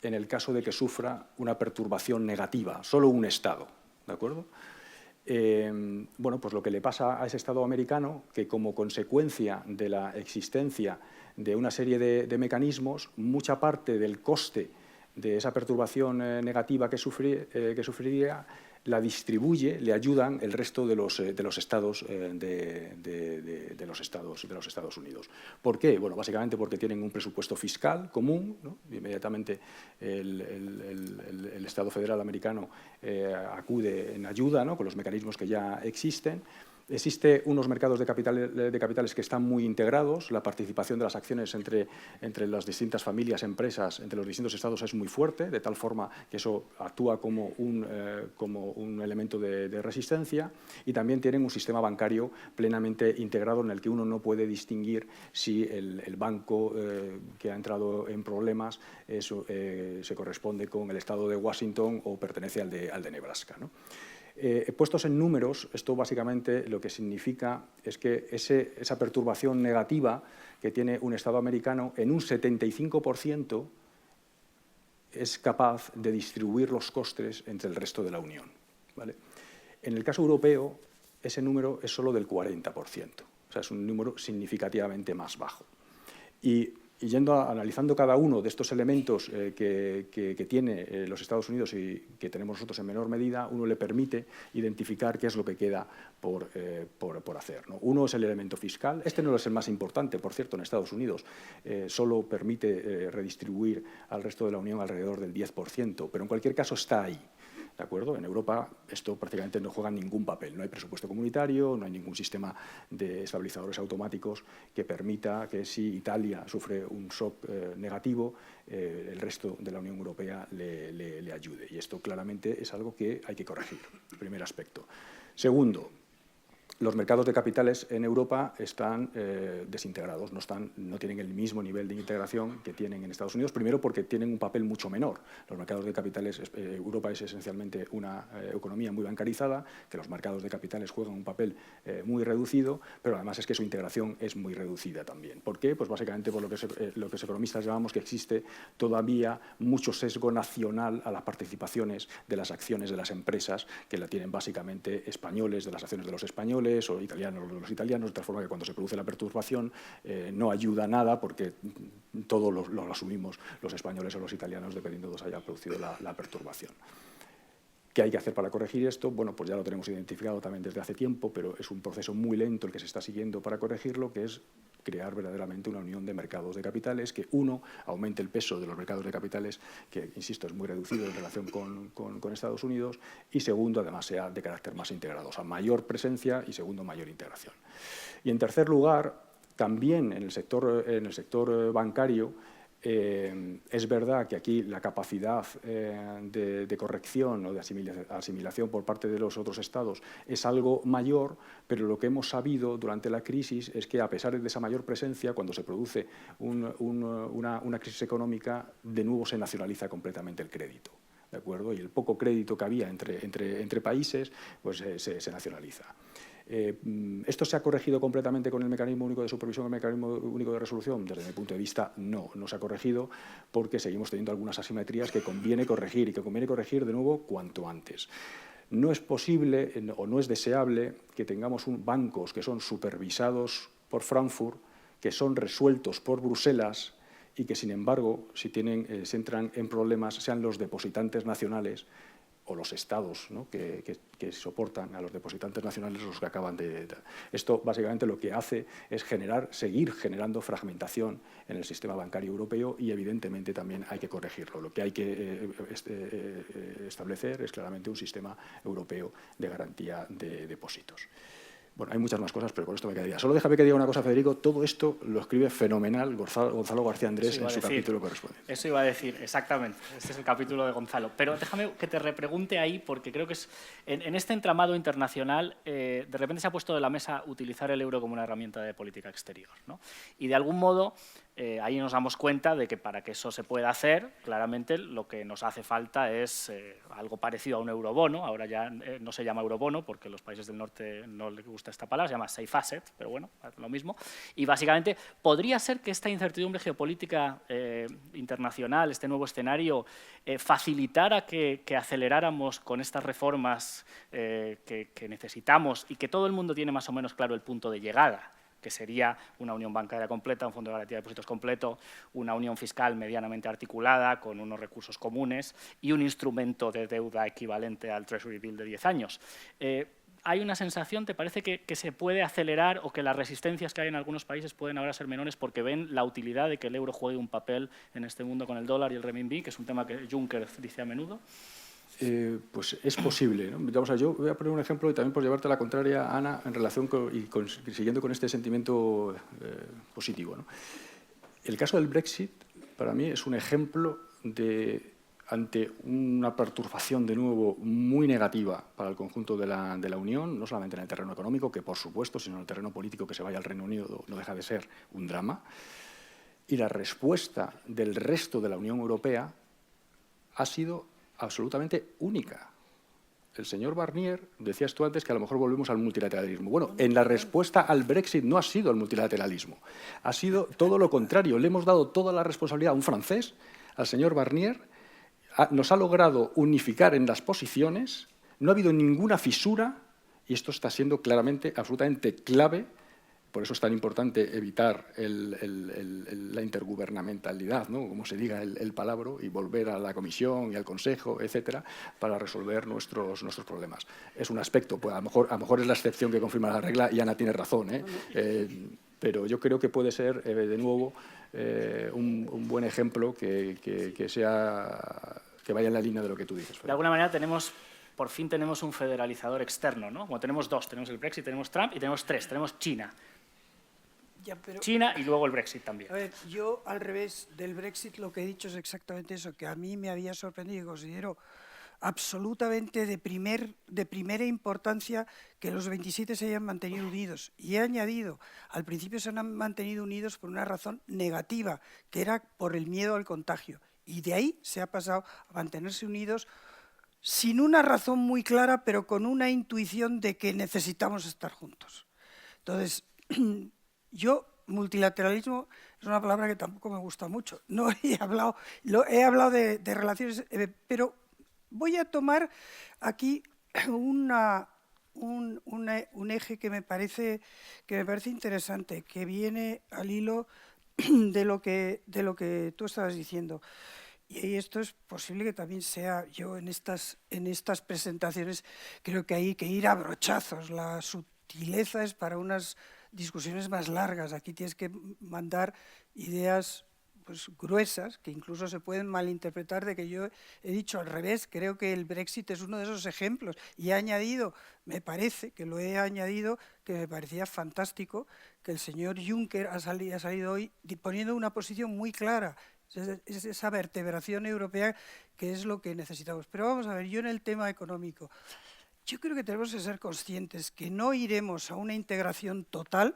en el caso de que sufra una perturbación negativa, solo un Estado, ¿de acuerdo? Bueno, pues lo que le pasa a ese Estado americano, que como consecuencia de la existencia de una serie de mecanismos, mucha parte del coste de esa perturbación negativa que sufriría la distribuye, le ayudan el resto de los estados de los Estados Unidos. ¿Por qué? Bueno, básicamente porque tienen un presupuesto fiscal común, ¿no? Inmediatamente el Estado federal americano acude en ayuda, ¿no? Con los mecanismos que ya existen. Existen unos mercados de capitales que están muy integrados, la participación de las acciones entre las distintas familias, empresas, entre los distintos estados es muy fuerte, de tal forma que eso actúa como un elemento de resistencia, y también tienen un sistema bancario plenamente integrado en el que uno no puede distinguir si el banco que ha entrado en problemas se corresponde con el estado de Washington o pertenece al de Nebraska, ¿no? Puestos en números, esto básicamente lo que significa es que esa perturbación negativa que tiene un Estado americano, en un 75% es capaz de distribuir los costes entre el resto de la Unión, ¿vale? En el caso europeo, ese número es solo del 40%, o sea, es un número significativamente más bajo. Y analizando cada uno de estos elementos que tiene los Estados Unidos y que tenemos nosotros en menor medida, uno le permite identificar qué es lo que queda por hacer, ¿no? Uno es el elemento fiscal. Este no es el más importante, por cierto, en Estados Unidos. Solo permite redistribuir al resto de la Unión alrededor del 10%, pero en cualquier caso está ahí. ¿De acuerdo? En Europa esto prácticamente no juega ningún papel. No hay presupuesto comunitario, no hay ningún sistema de estabilizadores automáticos que permita que si Italia sufre un shock negativo, el resto de la Unión Europea le ayude. Y esto claramente es algo que hay que corregir, primer aspecto. Segundo, los mercados de capitales en Europa están desintegrados, no tienen el mismo nivel de integración que tienen en Estados Unidos, primero porque tienen un papel mucho menor. Los mercados de capitales, Europa es esencialmente una economía muy bancarizada, que los mercados de capitales juegan un papel muy reducido, pero además es que su integración es muy reducida también. ¿Por qué? Pues básicamente por lo que los economistas llamamos que existe todavía mucho sesgo nacional a las participaciones de las acciones de las empresas, que la tienen básicamente españoles, de las acciones de los españoles, o italianos de los italianos, de tal forma que cuando se produce la perturbación no ayuda nada porque todo lo asumimos los españoles o los italianos dependiendo de dónde se haya producido la perturbación. ¿Qué hay que hacer para corregir esto? Bueno, pues ya lo tenemos identificado también desde hace tiempo, pero es un proceso muy lento el que se está siguiendo para corregirlo, que es crear verdaderamente una unión de mercados de capitales, que uno, aumente el peso de los mercados de capitales, que, insisto, es muy reducido en relación con Estados Unidos, y segundo, además, sea de carácter más integrado, o sea, mayor presencia y segundo, mayor integración. Y en tercer lugar, también en el sector bancario, es verdad que aquí la capacidad de corrección o de asimilación por parte de los otros estados es algo mayor, pero lo que hemos sabido durante la crisis es que, a pesar de esa mayor presencia, cuando se produce una crisis económica, de nuevo se nacionaliza completamente el crédito, ¿de acuerdo? Y el poco crédito que había entre países pues se nacionaliza. ¿Esto se ha corregido completamente con el mecanismo único de supervisión, el mecanismo único de resolución? Desde mi punto de vista, no se ha corregido, porque seguimos teniendo algunas asimetrías que conviene corregir, y que conviene corregir de nuevo cuanto antes. No es posible o no es deseable que tengamos bancos que son supervisados por Frankfurt, que son resueltos por Bruselas y que, sin embargo, si entran en problemas, sean los depositantes nacionales o los estados, ¿no? que soportan a los depositantes nacionales los que acaban de... Esto básicamente lo que hace es seguir generando fragmentación en el sistema bancario europeo, y evidentemente también hay que corregirlo. Lo que hay que establecer es claramente un sistema europeo de garantía de depósitos. Bueno, hay muchas más cosas, pero con esto me quedaría. Solo déjame que diga una cosa, Federico. Todo esto lo escribe fenomenal Gonzalo García Andrés en su capítulo correspondiente. Eso iba a decir, exactamente. Este es el capítulo de Gonzalo. Pero déjame que te repregunte ahí, porque creo que en este entramado internacional de repente se ha puesto de la mesa utilizar el euro como una herramienta de política exterior, ¿no? Y de algún modo ahí nos damos cuenta de que para que eso se pueda hacer, claramente lo que nos hace falta es algo parecido a un eurobono. Ahora ya no se llama eurobono porque a los países del norte no les gusta esta palabra, se llama safe asset, pero bueno, lo mismo. Y básicamente podría ser que esta incertidumbre geopolítica internacional, este nuevo escenario, facilitara que aceleráramos con estas reformas que necesitamos, y que todo el mundo tiene más o menos claro el punto de llegada, que sería una unión bancaria completa, un fondo de garantía de depósitos completo, una unión fiscal medianamente articulada con unos recursos comunes y un instrumento de deuda equivalente al Treasury Bill de 10 años. ¿Hay una sensación, te parece, que se puede acelerar o que las resistencias que hay en algunos países pueden ahora ser menores porque ven la utilidad de que el euro juegue un papel en este mundo con el dólar y el renminbi, que es un tema que Juncker dice a menudo? Pues es posible, ¿no? Vamos a ver, yo voy a poner un ejemplo y también por llevarte a la contraria, Ana, en relación siguiendo con este sentimiento positivo, ¿no? El caso del Brexit, para mí, es un ejemplo de, ante una perturbación de nuevo muy negativa para el conjunto de la Unión, no solamente en el terreno económico, que por supuesto, sino en el terreno político, que se vaya al Reino Unido no deja de ser un drama, y la respuesta del resto de la Unión Europea ha sido absolutamente única. El señor Barnier, decías tú antes que a lo mejor volvemos al multilateralismo. Bueno, en la respuesta al Brexit no ha sido el multilateralismo, ha sido todo lo contrario. Le hemos dado toda la responsabilidad a un francés, al señor Barnier, nos ha logrado unificar en las posiciones, no ha habido ninguna fisura y esto está siendo claramente, absolutamente clave. Por eso es tan importante evitar la intergubernamentalidad, ¿no? Como se diga el palabra, y volver a la Comisión y al Consejo, etcétera, para resolver nuestros problemas. Es un aspecto, pues a lo mejor es la excepción que confirma la regla y Ana tiene razón, pero yo creo que puede ser, de nuevo, un buen ejemplo que vaya en la línea de lo que tú dices, Fede. De alguna manera por fin tenemos un federalizador externo, ¿no? Bueno, tenemos dos, tenemos el Brexit, tenemos Trump y tenemos tres, tenemos China. Ya, pero, China y luego el Brexit también. A ver, yo al revés del Brexit lo que he dicho es exactamente eso, que a mí me había sorprendido y considero absolutamente de primera importancia que los 27 se hayan mantenido unidos. Y he añadido, al principio se han mantenido unidos por una razón negativa, que era por el miedo al contagio. Y de ahí se ha pasado a mantenerse unidos sin una razón muy clara, pero con una intuición de que necesitamos estar juntos. Entonces, multilateralismo es una palabra que tampoco me gusta mucho. No he hablado, he hablado de relaciones, pero voy a tomar aquí un eje que me parece interesante, que viene al hilo de lo que tú estabas diciendo. Y esto es posible que también sea, yo en estas presentaciones creo que hay que ir a brochazos. La sutileza es para unas discusiones más largas. Aquí tienes que mandar ideas pues, gruesas, que incluso se pueden malinterpretar de que yo he dicho al revés. Creo que el Brexit es uno de esos ejemplos. Y he añadido, me parece, que lo he añadido, que me parecía fantástico, que el señor Juncker ha salido hoy poniendo una posición muy clara. Es esa vertebración europea que es lo que necesitamos. Pero vamos a ver, yo en el tema económico, yo creo que tenemos que ser conscientes que no iremos a una integración total,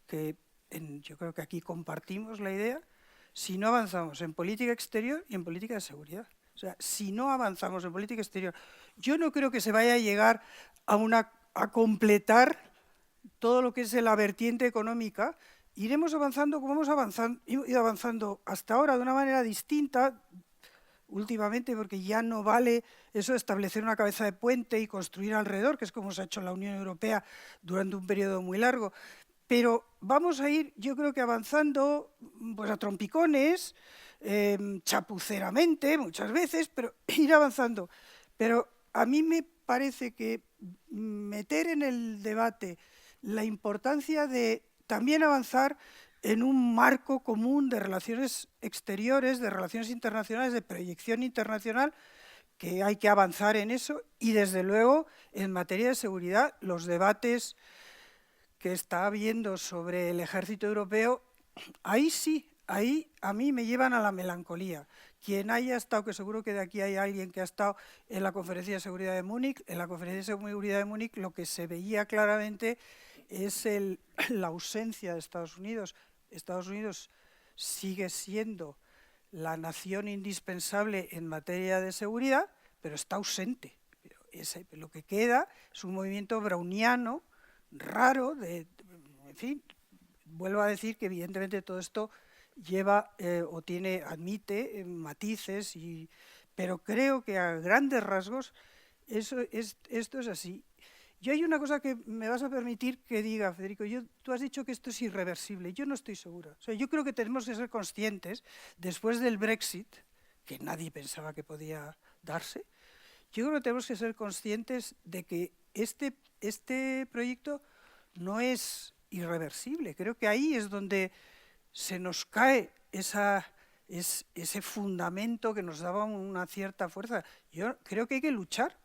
que yo creo que aquí compartimos la idea, si no avanzamos en política exterior y en política de seguridad. O sea, si no avanzamos en política exterior, yo no creo que se vaya a llegar a completar todo lo que es la vertiente económica. Iremos avanzando como hemos ido avanzando hasta ahora de una manera distinta, últimamente, porque ya no vale eso de establecer una cabeza de puente y construir alrededor, que es como se ha hecho en la Unión Europea durante un periodo muy largo. Pero vamos a ir, yo creo que avanzando pues a trompicones, chapuceramente muchas veces, pero ir avanzando. Pero a mí me parece que meter en el debate la importancia de también avanzar en un marco común de relaciones exteriores, de relaciones internacionales, de proyección internacional, que hay que avanzar en eso, y desde luego en materia de seguridad los debates que está habiendo sobre el ejército europeo, ahí sí, ahí a mí me llevan a la melancolía. Quien haya estado, que seguro que de aquí hay alguien que ha estado en la Conferencia de Seguridad de Múnich, en la Conferencia de Seguridad de Múnich lo que se veía claramente es la ausencia de Estados Unidos. Estados Unidos sigue siendo la nación indispensable en materia de seguridad, pero está ausente. Lo que queda es un movimiento browniano, raro, en fin, vuelvo a decir que evidentemente todo esto lleva admite matices, pero creo que a grandes rasgos esto es así. Yo hay una cosa que me vas a permitir que diga, Federico. Tú has dicho que esto es irreversible. Yo no estoy segura. O sea, yo creo que tenemos que ser conscientes, después del Brexit, que nadie pensaba que podía darse, yo creo que tenemos que ser conscientes de que este proyecto no es irreversible. Creo que ahí es donde se nos cae ese fundamento que nos daba una cierta fuerza. Yo creo que hay que luchar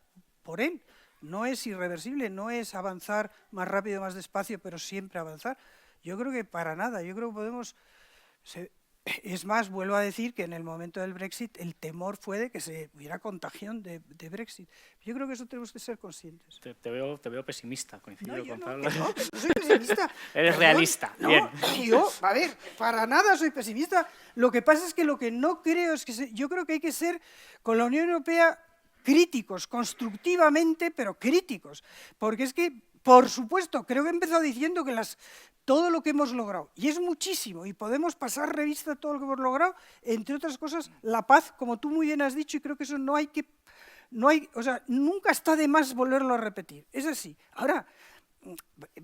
por él. No es irreversible, no es avanzar más rápido, más despacio, pero siempre avanzar. Yo creo que para nada. Yo creo que podemos... Es más, vuelvo a decir que en el momento del Brexit el temor fue de que se hubiera contagión de Brexit. Yo creo que eso tenemos que ser conscientes. Te veo pesimista, coincido No, yo con no, Pablo. que no soy pesimista. Eres realista, No, bien. yo, a ver, para nada soy pesimista. Lo que pasa es que lo que no creo es que... Yo creo que hay que ser, con la Unión Europea, críticos, constructivamente, pero críticos. Porque es que, por supuesto, creo que he empezado diciendo que todo lo que hemos logrado, y es muchísimo, y podemos pasar revista a todo lo que hemos logrado, entre otras cosas, la paz, como tú muy bien has dicho, y creo que eso o sea, nunca está de más volverlo a repetir. Es así. Ahora,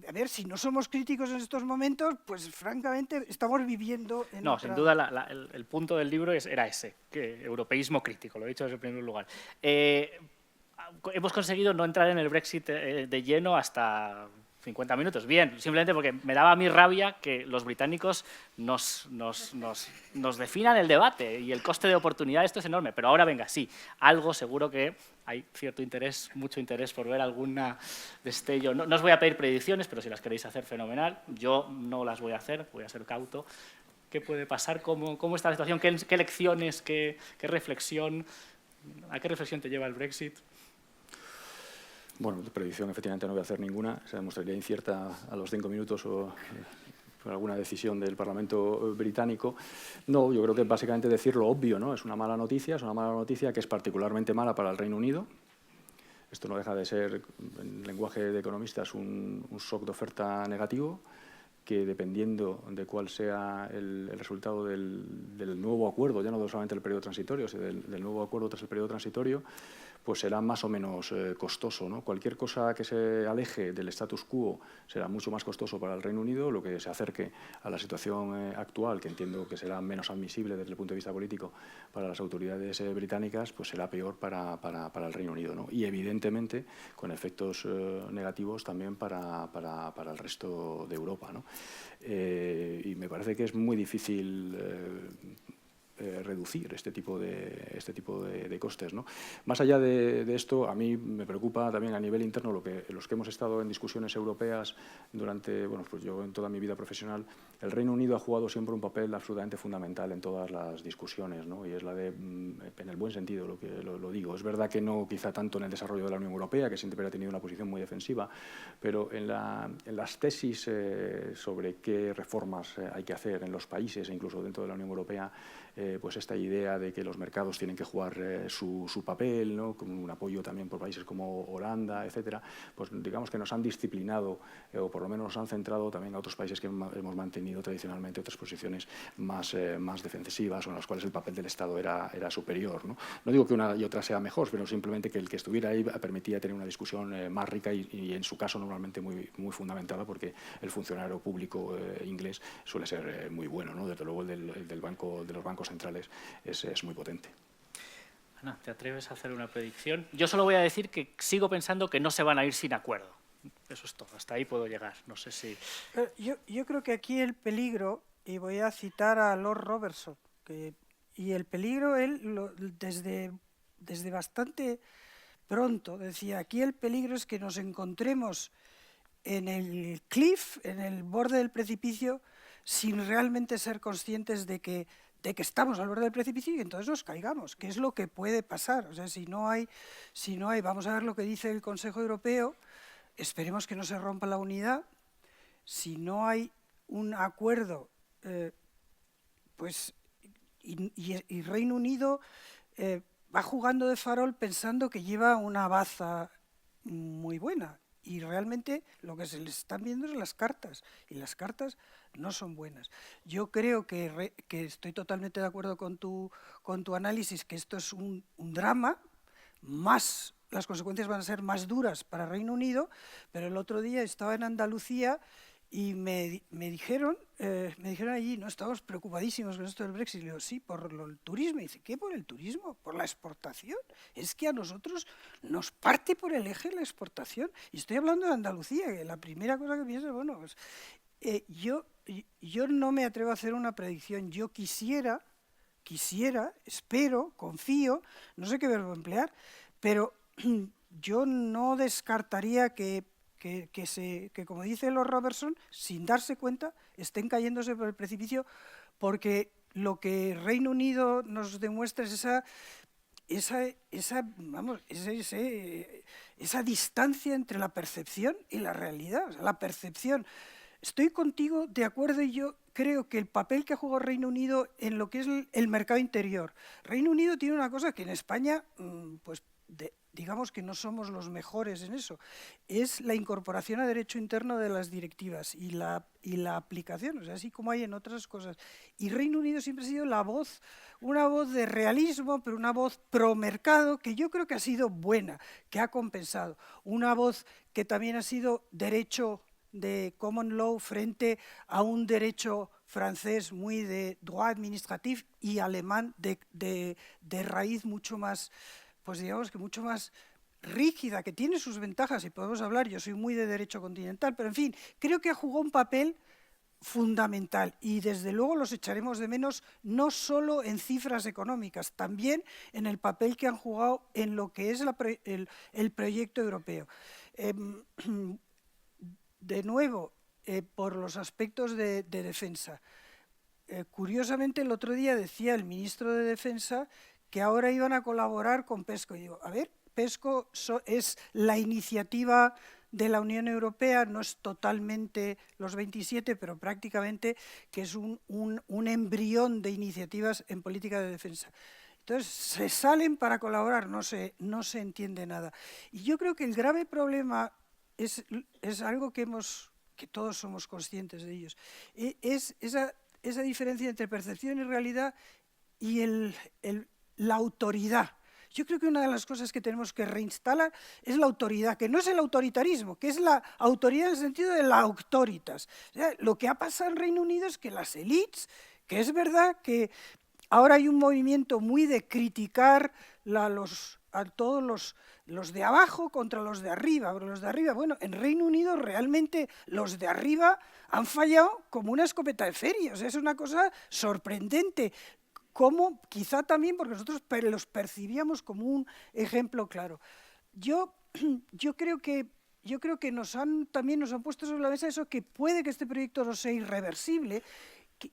a ver, si no somos críticos en estos momentos, pues francamente estamos viviendo en No, otra... sin duda el punto del libro era ese, que europeísmo crítico, lo he dicho desde el primer lugar. Hemos conseguido no entrar en el Brexit de lleno hasta 50 minutos. Bien, simplemente porque me daba a mí rabia que los británicos nos definan el debate, y el coste de oportunidad esto es enorme. Pero ahora venga, sí, algo seguro que hay cierto interés, mucho interés por ver alguna destello. No os voy a pedir predicciones, pero si las queréis hacer, fenomenal. Yo no las voy a hacer, voy a ser cauto. ¿Qué puede pasar? ¿Cómo está la situación? ¿Qué lecciones? ¿Qué reflexión? ¿A qué reflexión te lleva el Brexit? Bueno, de predicción efectivamente no voy a hacer ninguna. Se demostraría incierta a los 5 minutos o por alguna decisión del Parlamento británico. No, yo creo que básicamente decir lo obvio, ¿no? Es una mala noticia que es particularmente mala para el Reino Unido. Esto no deja de ser, en lenguaje de economistas, un shock de oferta negativo, que dependiendo de cuál sea el resultado del nuevo acuerdo, ya no solamente del periodo transitorio, sino del nuevo acuerdo tras el periodo transitorio, pues será más o menos costoso, ¿no? Cualquier cosa que se aleje del status quo será mucho más costoso para el Reino Unido. Lo que se acerque a la situación actual, que entiendo que será menos admisible desde el punto de vista político para las autoridades británicas, pues será peor para el Reino Unido, ¿no? Y evidentemente con efectos negativos también para el resto de Europa, ¿no? Y me parece que es muy difícil reducir este tipo de costes, ¿no? Más allá de esto, a mí me preocupa también a nivel interno los que hemos estado en discusiones europeas durante, bueno, pues yo en toda mi vida profesional. El Reino Unido ha jugado siempre un papel absolutamente fundamental en todas las discusiones, ¿no? Y es en el buen sentido lo digo. Es verdad que no quizá tanto en el desarrollo de la Unión Europea, que siempre ha tenido una posición muy defensiva, pero en las tesis sobre qué reformas hay que hacer en los países e incluso dentro de la Unión Europea, pues esta idea de que los mercados tienen que jugar su papel, ¿no? Con un apoyo también por países como Holanda, etcétera, pues digamos que nos han disciplinado o por lo menos nos han centrado también a otros países que hemos mantenido tradicionalmente otras posiciones más defensivas, o en las cuales el papel del Estado era superior, ¿no? No digo que una y otra sea mejor, pero simplemente que el que estuviera ahí permitía tener una discusión más rica y en su caso normalmente muy fundamentada, porque el funcionario público inglés suele ser muy bueno, ¿no? Desde luego el de los bancos centrales es muy potente. Ana, ¿te atreves a hacer una predicción? Yo solo voy a decir que sigo pensando que no se van a ir sin acuerdo. Eso es todo, hasta ahí puedo llegar. No sé si... Yo creo que aquí el peligro, y voy a citar a Lord Robertson, y el peligro él desde bastante pronto decía, aquí el peligro es que nos encontremos en el cliff, en el borde del precipicio, sin realmente ser conscientes de que estamos al borde del precipicio y entonces nos caigamos, que es lo que puede pasar. O sea, si no hay, vamos a ver lo que dice el Consejo Europeo, esperemos que no se rompa la unidad. Si no hay un acuerdo, pues y Reino Unido va jugando de farol pensando que lleva una baza muy buena. Y realmente lo que se les están viendo es las cartas, y las cartas no son buenas. Yo creo que estoy totalmente de acuerdo con tu análisis, que esto es un drama más las consecuencias van a ser más duras para Reino Unido, pero el otro día estaba en Andalucía y me dijeron allí, no, estamos preocupadísimos con esto del Brexit. Y digo, sí, por el turismo. Y dice, ¿qué por el turismo? ¿Por la exportación? Es que a nosotros nos parte por el eje la exportación. Y estoy hablando de Andalucía, que la primera cosa que pienso es, bueno, pues yo no me atrevo a hacer una predicción. Yo quisiera, espero, confío, no sé qué verbo emplear, pero yo no descartaría que como dice Lord Robertson, sin darse cuenta, estén cayéndose por el precipicio, porque lo que Reino Unido nos demuestra es esa distancia entre la percepción y la realidad. O sea, la percepción. Estoy contigo de acuerdo, y yo creo que el papel que ha jugado Reino Unido en lo que es el mercado interior. Reino Unido tiene una cosa que en España, pues digamos que no somos los mejores en eso, es la incorporación a derecho interno de las directivas y la aplicación, o sea, así como hay en otras cosas. Y Reino Unido siempre ha sido una voz de realismo, pero una voz pro mercado que yo creo que ha sido buena, que ha compensado. Una voz que también ha sido derecho de common law frente a un derecho francés muy de droit administratif y alemán de raíz mucho más, pues digamos que mucho más rígida, que tiene sus ventajas, y podemos hablar, yo soy muy de derecho continental, pero en fin, creo que ha jugado un papel fundamental, y desde luego los echaremos de menos, no solo en cifras económicas, también en el papel que han jugado en lo que es el proyecto europeo. De nuevo, por los aspectos de defensa. Curiosamente, el otro día decía el ministro de Defensa que ahora iban a colaborar con PESCO. Y digo, a ver, PESCO es la iniciativa de la Unión Europea, no es totalmente los 27, pero prácticamente que es un embrión de iniciativas en política de defensa. Entonces, se salen para colaborar, no se entiende nada. Y yo creo que el grave problema es algo que todos somos conscientes de ellos. Es esa diferencia entre percepción y realidad y la autoridad. Yo creo que una de las cosas que tenemos que reinstalar es la autoridad, que no es el autoritarismo, que es la autoridad en el sentido de la auctoritas. O sea, lo que ha pasado en Reino Unido es que las élites, que es verdad que ahora hay un movimiento muy de criticar a todos los de abajo contra los de arriba. Pero los de arriba, bueno, en Reino Unido realmente los de arriba han fallado como una escopeta de feria. O sea, es una cosa sorprendente. Como quizá también porque nosotros los percibíamos como un ejemplo claro. Yo creo que también nos han puesto sobre la mesa eso, que puede que este proyecto no sea irreversible,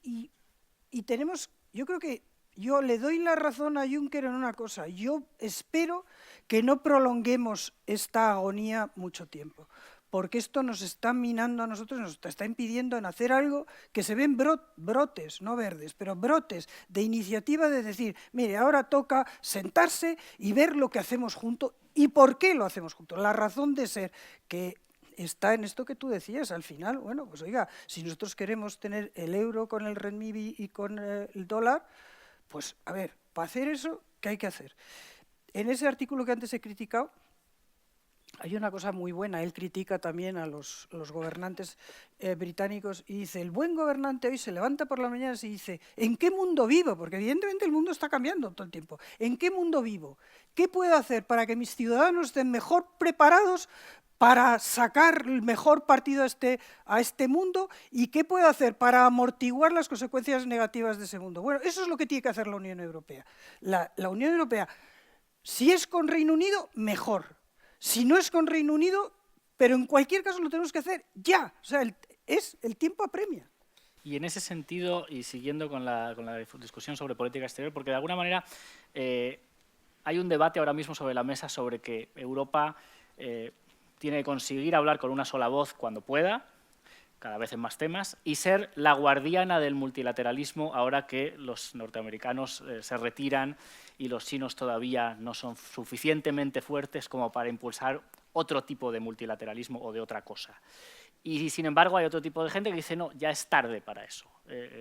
y tenemos, yo creo que yo le doy la razón a Juncker en una cosa: yo espero que no prolonguemos esta agonía mucho tiempo, porque esto nos está minando a nosotros, nos está impidiendo en hacer algo que se ven brotes, no verdes, pero brotes de iniciativa, de decir, mire, ahora toca sentarse y ver lo que hacemos juntos y por qué lo hacemos juntos, la razón de ser, que está en esto que tú decías. Al final, bueno, pues oiga, si nosotros queremos tener el euro con el renminbi y con el dólar, pues a ver, para hacer eso, ¿qué hay que hacer? En ese artículo que antes he criticado, hay una cosa muy buena. Él critica también a los gobernantes británicos y dice, el buen gobernante hoy se levanta por la mañana y dice, ¿en qué mundo vivo? Porque evidentemente el mundo está cambiando todo el tiempo. ¿En qué mundo vivo? ¿Qué puedo hacer para que mis ciudadanos estén mejor preparados para sacar el mejor partido a este mundo? ¿Y qué puedo hacer para amortiguar las consecuencias negativas de ese mundo? Bueno, eso es lo que tiene que hacer la Unión Europea. La Unión Europea, si es con Reino Unido, mejor. Si no es con Reino Unido, pero en cualquier caso lo tenemos que hacer ya. O sea, el tiempo apremia. Y en ese sentido, y siguiendo con la discusión sobre política exterior, porque de alguna manera hay un debate ahora mismo sobre la mesa sobre que Europa tiene que conseguir hablar con una sola voz cuando pueda, cada vez en más temas, y ser la guardiana del multilateralismo ahora que los norteamericanos se retiran y los chinos todavía no son suficientemente fuertes como para impulsar otro tipo de multilateralismo o de otra cosa. Y sin embargo hay otro tipo de gente que dice, no, ya es tarde para eso.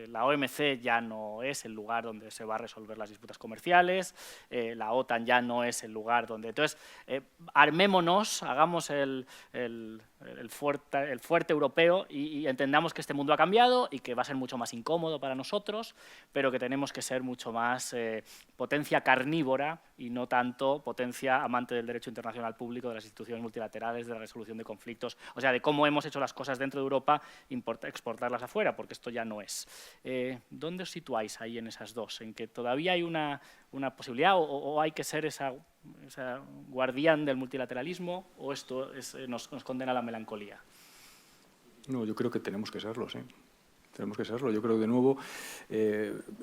la OMC ya no es el lugar donde se va a resolver las disputas comerciales, la OTAN ya no es el lugar donde... Entonces, armémonos, hagamos el fuerte europeo y entendamos que este mundo ha cambiado y que va a ser mucho más incómodo para nosotros, pero que tenemos que ser mucho más potencia carnívora y no tanto potencia amante del derecho internacional público, de las instituciones multilaterales, de la resolución de conflictos, o sea, de cómo hemos hecho las cosas dentro de Europa, exportarlas afuera, porque esto ya no es. ¿Dónde os situáis ahí en esas dos? ¿En que todavía hay una posibilidad o hay que ser esa guardián del multilateralismo o esto nos condena a la melancolía? No, yo creo que tenemos que serlo, sí. Tenemos que serlo. Yo creo que, de nuevo,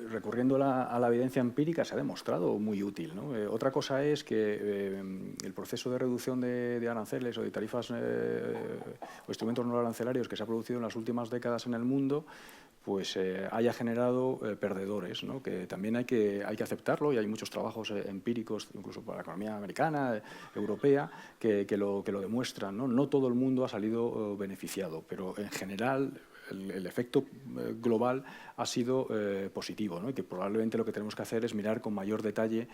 recurriendo a la evidencia empírica, se ha demostrado muy útil, ¿no? Otra cosa es que el proceso de reducción de aranceles o de tarifas o instrumentos no arancelarios que se ha producido en las últimas décadas en el mundo, pues haya generado perdedores, ¿no? Que también hay que aceptarlo, y hay muchos trabajos empíricos, incluso para la economía americana, europea, que lo demuestran, ¿no? No todo el mundo ha salido beneficiado, pero en general el efecto global ha sido positivo, ¿no? Y que probablemente lo que tenemos que hacer es mirar con mayor detalle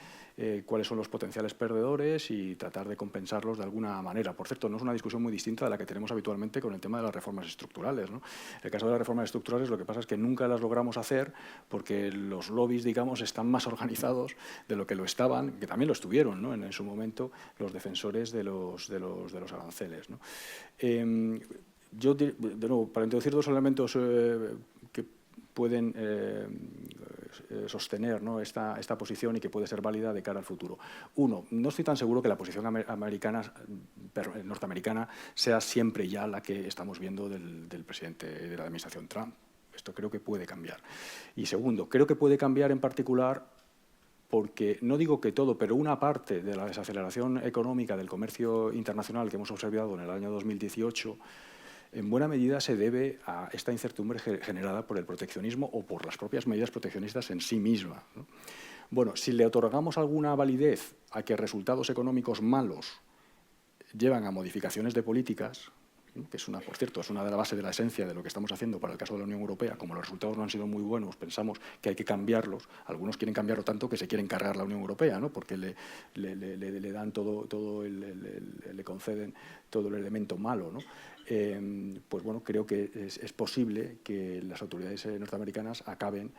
cuáles son los potenciales perdedores y tratar de compensarlos de alguna manera. Por cierto, no es una discusión muy distinta de la que tenemos habitualmente con el tema de las reformas estructurales, ¿no? En el caso de las reformas estructurales, lo que pasa es que nunca las logramos hacer porque los lobbies, digamos, están más organizados de lo que lo estaban, que también lo estuvieron, ¿no? En su momento, los defensores de los aranceles, ¿no? Yo, de nuevo, para introducir dos elementos que pueden sostener, ¿no?, esta posición y que puede ser válida de cara al futuro. Uno, no estoy tan seguro que la posición norteamericana sea siempre ya la que estamos viendo del presidente de la administración Trump. Esto creo que puede cambiar. Y segundo, creo que puede cambiar en particular porque, no digo que todo, pero una parte de la desaceleración económica del comercio internacional que hemos observado en el año 2018 en buena medida se debe a esta incertidumbre generada por el proteccionismo o por las propias medidas proteccionistas en sí mismas, ¿no? Bueno, si le otorgamos alguna validez a que resultados económicos malos llevan a modificaciones de políticas, ¿no?, que por cierto, es una de las bases de la esencia de lo que estamos haciendo para el caso de la Unión Europea. Como los resultados no han sido muy buenos, pensamos que hay que cambiarlos. Algunos quieren cambiarlo tanto que se quieren cargar la Unión Europea, ¿no?, porque le dan le conceden todo el elemento malo, ¿no? Pues bueno, creo que es posible que las autoridades norteamericanas acaben,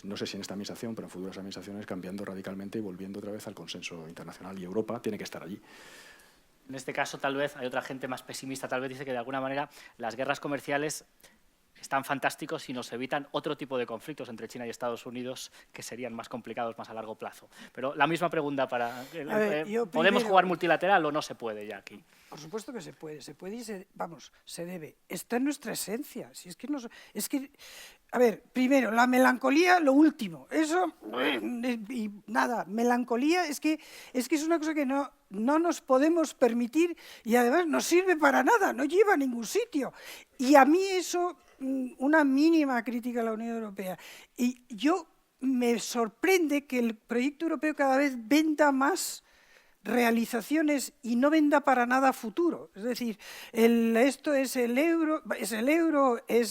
no sé si en esta administración, pero en futuras administraciones, cambiando radicalmente y volviendo otra vez al consenso internacional. Y Europa tiene que estar allí. En este caso, tal vez, hay otra gente más pesimista, tal vez dice que de alguna manera las guerras comerciales están fantásticos si nos evitan otro tipo de conflictos entre China y Estados Unidos que serían más complicados más a largo plazo. Pero la misma pregunta para... ¿Podemos jugar multilateral o no se puede ya aquí? Por supuesto que se puede y se debe. Está en nuestra esencia. Si es que a ver, primero, la melancolía, lo último. Eso, y nada, melancolía es que es una cosa que no nos podemos permitir y además no sirve para nada, no lleva a ningún sitio. Y a mí eso, una mínima crítica a la Unión Europea. Y me sorprende que el proyecto europeo cada vez venda más realizaciones y no venda para nada futuro. Es decir, esto es el euro, es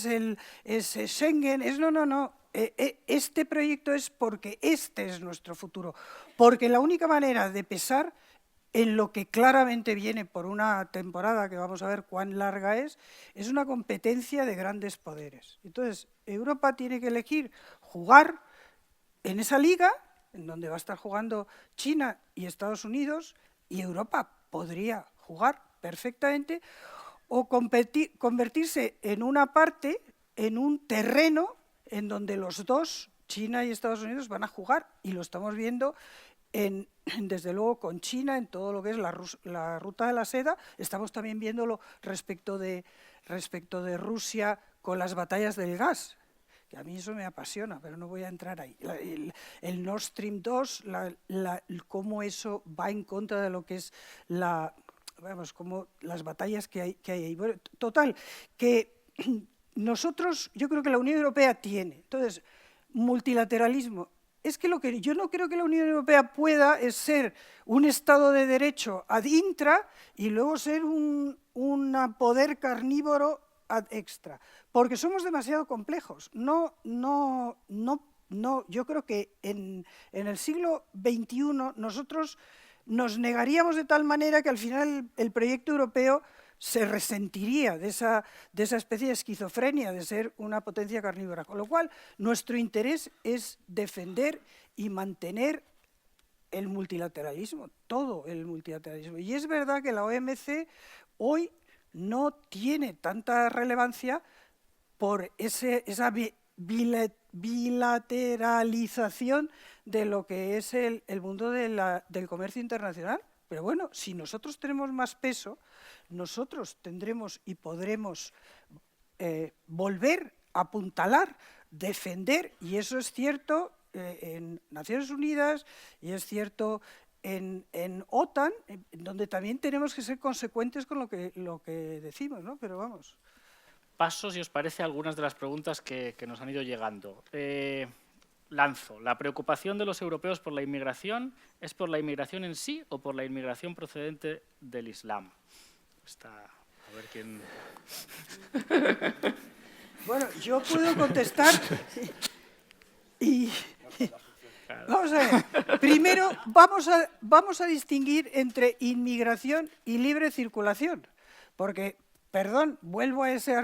Schengen, no. Este proyecto es porque este es nuestro futuro. Porque la única manera de pesar en lo que claramente viene por una temporada, que vamos a ver cuán larga es una competencia de grandes poderes. Entonces, Europa tiene que elegir jugar en esa liga, en donde va a estar jugando China y Estados Unidos, y Europa podría jugar perfectamente, o convertirse en una parte, en un terreno en donde los dos, China y Estados Unidos, van a jugar, y lo estamos viendo desde luego con China en todo lo que es la ruta de la seda. Estamos también viéndolo respecto de Rusia con las batallas del gas, que a mí eso me apasiona, pero no voy a entrar ahí. El Nord Stream 2, cómo eso va en contra de lo que es como las batallas que hay ahí. Bueno, total, que nosotros, yo creo que la Unión Europea tiene, entonces, multilateralismo. Es que yo no creo que la Unión Europea pueda ser un Estado de Derecho ad intra y luego ser un poder carnívoro ad extra, porque somos demasiado complejos. Yo creo que en el siglo XXI nosotros nos negaríamos de tal manera que al final el proyecto europeo se resentiría de esa especie de esquizofrenia de ser una potencia carnívora. Con lo cual, nuestro interés es defender y mantener el multilateralismo, todo el multilateralismo. Y es verdad que la OMC hoy no tiene tanta relevancia por esa bilateralización de lo que es el mundo del comercio internacional. Pero bueno, si nosotros tenemos más peso, nosotros tendremos y podremos volver a apuntalar, defender, y eso es cierto en Naciones Unidas y es cierto en OTAN, donde también tenemos que ser consecuentes con lo que decimos, ¿no? Pero vamos. Paso, si os parece, algunas de las preguntas que nos han ido llegando. Lanzo. ¿La preocupación de los europeos por la inmigración es por la inmigración en sí o por la inmigración procedente del Islam? A ver quién... Bueno, yo puedo contestar y vamos a ver. Primero, vamos a distinguir entre inmigración y libre circulación, porque, perdón, vuelvo a ese